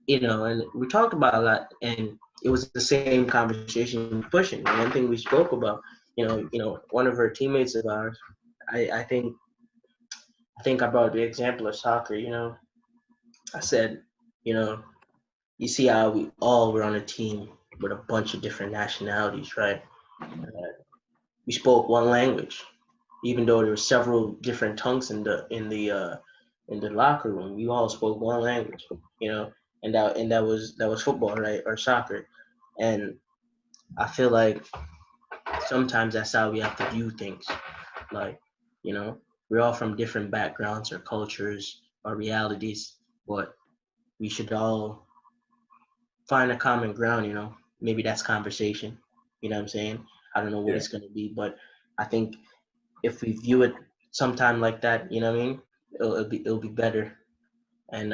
You know, and we talked about a lot, and it was the same conversation pushing. And one thing we spoke about, you know, one of her teammates of ours, I think I brought the example of soccer. You know, I said, you know, you see how we all were on a team with a bunch of different nationalities, right? We spoke one language, even though there were several different tongues in the locker room. We all spoke one language, you know, and that was football, right, or soccer, and I feel like sometimes that's how we have to view things. Like, you know, we're all from different backgrounds or cultures or realities, but we should all find a common ground, you know. Maybe that's conversation. You know what I'm saying? I don't know what Yeah. it's gonna be, but I think if we view it sometime like that, you know what I mean? It'll be better. And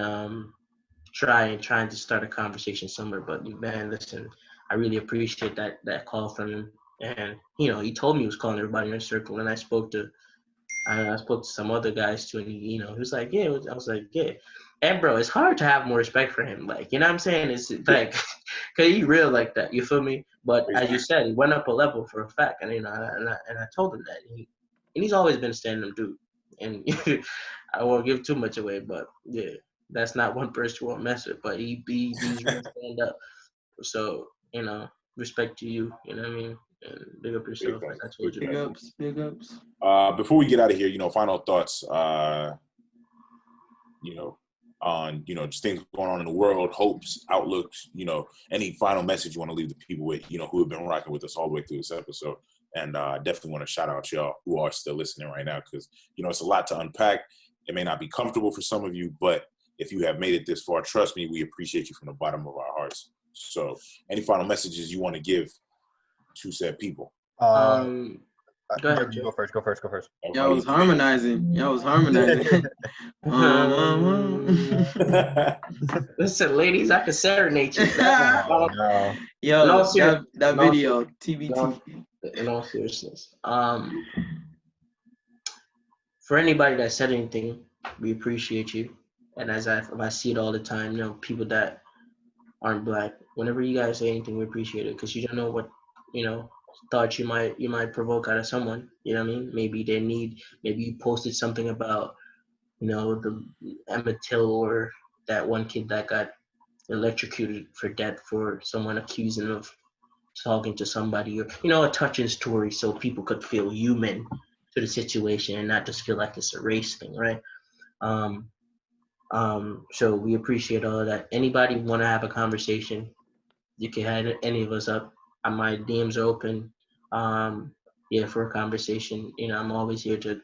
trying to start a conversation somewhere. But man, listen, I really appreciate that call from him. And you know, he told me he was calling everybody in a circle, and I spoke to some other guys too, and he was like, yeah. I was like, yeah. And bro, it's hard to have more respect for him. Like, you know what I'm saying? It's like, cause he real like that. You feel me? But as you said, he went up a level for a fact, and you know, and I told him that, and he's always been a stand-up dude. And I won't give too much away, but yeah, that's not one person you won't mess with. But he's real stand up. So you know, respect to you. You know what I mean? And big up yourself, like I told you. Big ups, big ups. Before we get out of here, final thoughts, on, just things going on in the world, hopes, outlooks, any final message you want to leave the people with, who have been rocking with us all the way through this episode. And definitely want to shout out y'all who are still listening right now, because, it's a lot to unpack. It may not be comfortable for some of you, but if you have made it this far, trust me, we appreciate you from the bottom of our hearts. So any final messages you want to give to said people? Go ahead, Go first. Go first. Okay. Y'all was harmonizing. Listen, ladies, I can serenade you. No. Yo, serious- that in all video, ser- TBT. in all seriousness, for anybody that said anything, we appreciate you. And if I see it all the time, people that aren't black, whenever you guys say anything, we appreciate it, because you don't know what, thoughts you might provoke out of someone. You know what I mean? Maybe you posted something about, the Emmett Till, or that one kid that got electrocuted for death for someone accusing him of talking to somebody, or a touching story, so people could feel human to the situation and not just feel like it's a race thing, right? So we appreciate all of that. Anybody want to have a conversation, you can hit any of us up. My DMs are open. For a conversation. I'm always here to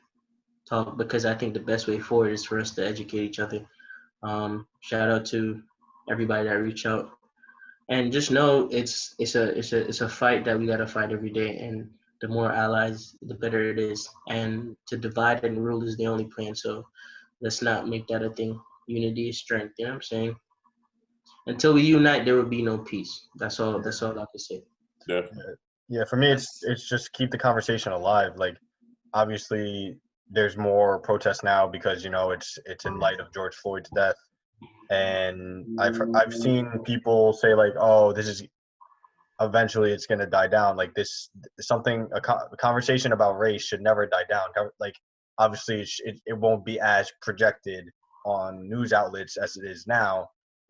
talk, because I think the best way forward is for us to educate each other. Shout out to everybody that reached out, and just know it's a fight that we gotta fight every day, and the more allies, the better it is. And to divide and rule is the only plan. So let's not make that a thing. Unity is strength. You know what I'm saying? Until we unite, there will be no peace. That's all I can say. Yeah, for me, it's just keep the conversation alive. Like, obviously, there's more protests now because it's in light of George Floyd's death, and I've seen people say like, oh, this is eventually it's gonna die down. Like a conversation about race should never die down. Like, obviously, it won't be as projected on news outlets as it is now,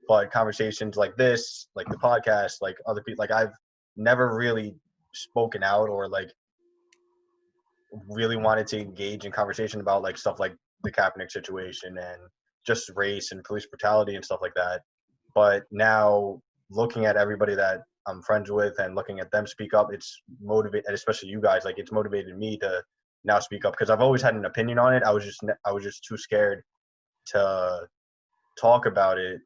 but conversations like this, like the podcast, like other people, like I've never really spoken out or like really wanted to engage in conversation about like stuff like the Kaepernick situation and just race and police brutality and stuff like that. But now looking at everybody that I'm friends with and looking at them speak up, it's motivated, especially you guys, like it's motivated me to now speak up, because I've always had an opinion on it. I was just too scared to talk about it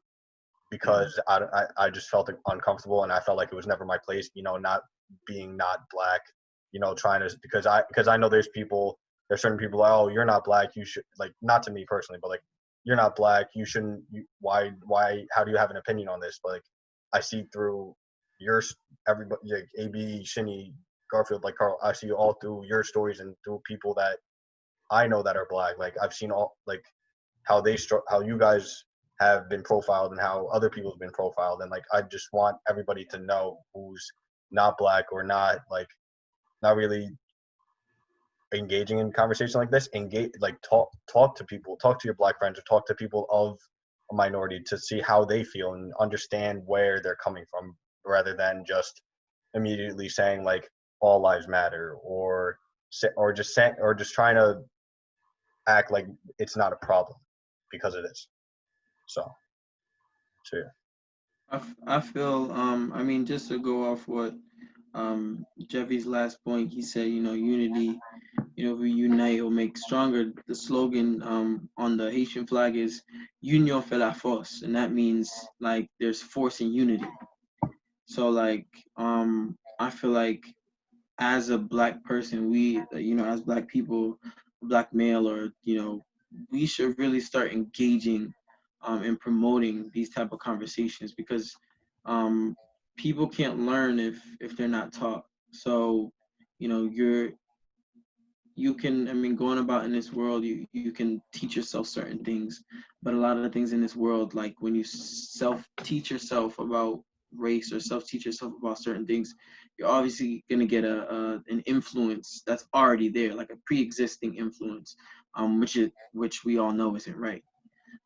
because I just felt uncomfortable, and I felt like it was never my place, not black, trying to, because I know there's certain people like, oh, you're not black, you should, like, not to me personally, but like, you're not black, you shouldn't, why, how do you have an opinion on this? But like, I see through everybody, like AB, Shinny, Garfield, like Carl, I see all through your stories and through people that I know that are black. Like, I've seen all, like, how you guys have been profiled and how other people have been profiled, and like I just want everybody to know who's not black or not really engaging in conversation like this, talk to people, talk to your black friends, or talk to people of a minority to see how they feel and understand where they're coming from, rather than just immediately saying like all lives matter, or just trying to act like it's not a problem because it is. So yeah. I feel I mean, just to go off what Jeffy's last point, he said, unity, if we unite, it'll make stronger. The slogan on the Haitian flag is Union fait la force, and that means like there's force in unity. So like I feel like as a black person, we as black people, black male, or we should really start engaging and promoting these type of conversations, because people can't learn if they're not taught. So you can, I mean, going about in this world, you can teach yourself certain things, but a lot of the things in this world, like when you self teach yourself about race or self teach yourself about certain things, you're obviously going to get an influence that's already there, like a pre-existing influence, which we all know isn't right.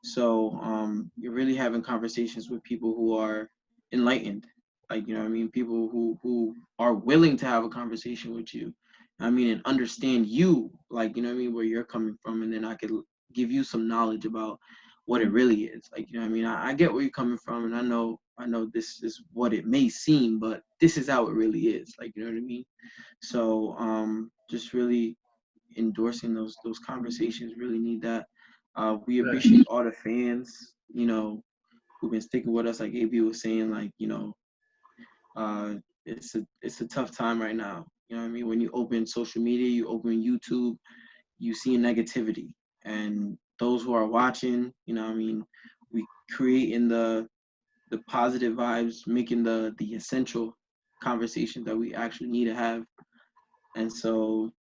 So you're really having conversations with people who are enlightened, like I mean, people who are willing to have a conversation with you, I mean, and understand you, like I mean, where you're coming from, and then I could give you some knowledge about what it really is. Like I mean, I get where you're coming from, and I know this is what it may seem, but this is how it really is. Like what I mean. So just really endorsing those conversations. Really need that. We Right. appreciate all the fans, who've been sticking with us. Like AB was saying, like it's a tough time right now. You know what I mean? When you open social media, you open YouTube, you see negativity, and those who are watching, what I mean, we creating the positive vibes, making the essential conversations that we actually need to have. And so,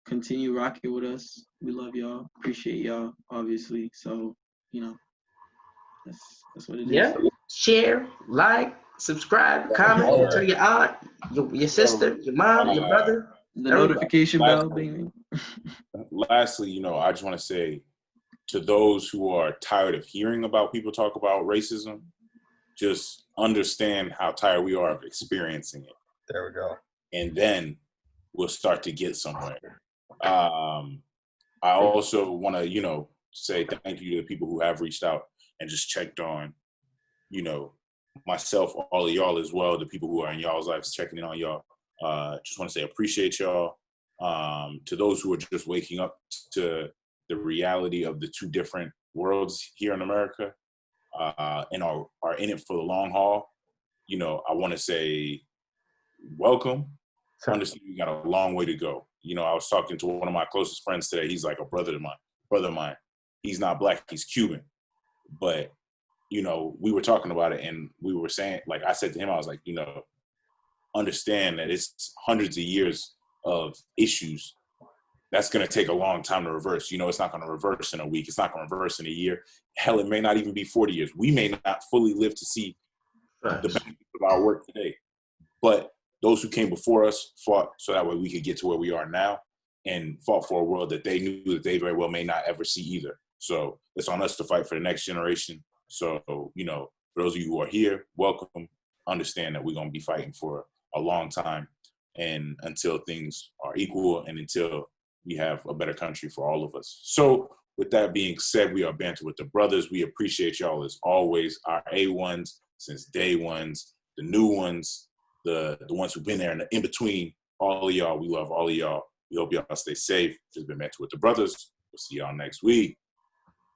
continue rocking with us. We love y'all. Appreciate y'all, obviously. So, that's what it is. Yeah. Share, like, subscribe, comment, tell your aunt, your sister, your mom, your brother. The Everybody. notification bell, baby. Lastly, I just want to say to those who are tired of hearing about people talk about racism, just understand how tired we are of experiencing it. There we go. And then we'll start to get somewhere. I also want to, say thank you to the people who have reached out and just checked on, myself, all of y'all as well, the people who are in y'all's lives checking in on y'all. Just want to say appreciate y'all. To those who are just waking up to the reality of the two different worlds here in America, and are in it for the long haul, I want to say welcome. Understand we got a long way to go. I was talking to one of my closest friends today. He's like a brother of mine. He's not black, he's Cuban. But, we were talking about it, and we were saying, like I said to him, I was like, understand that it's hundreds of years of issues. That's going to take a long time to reverse. It's not going to reverse in a week. It's not going to reverse in a year. Hell, it may not even be 40 years. We may not fully live to see the benefits of our work today. But those who came before us fought so that way we could get to where we are now, and fought for a world that they knew that they very well may not ever see either. So it's on us to fight for the next generation. So, for those of you who are here, welcome. Understand that we're going to be fighting for a long time, and until things are equal and until we have a better country for all of us. So with that being said, we are Banter with the Brothers. We appreciate y'all as always, our A1s since day ones, the new ones, the ones who've been there and the in between. All of y'all, we love all of y'all. We hope y'all stay safe. This has been Banter with the Brothers. We'll see y'all next week.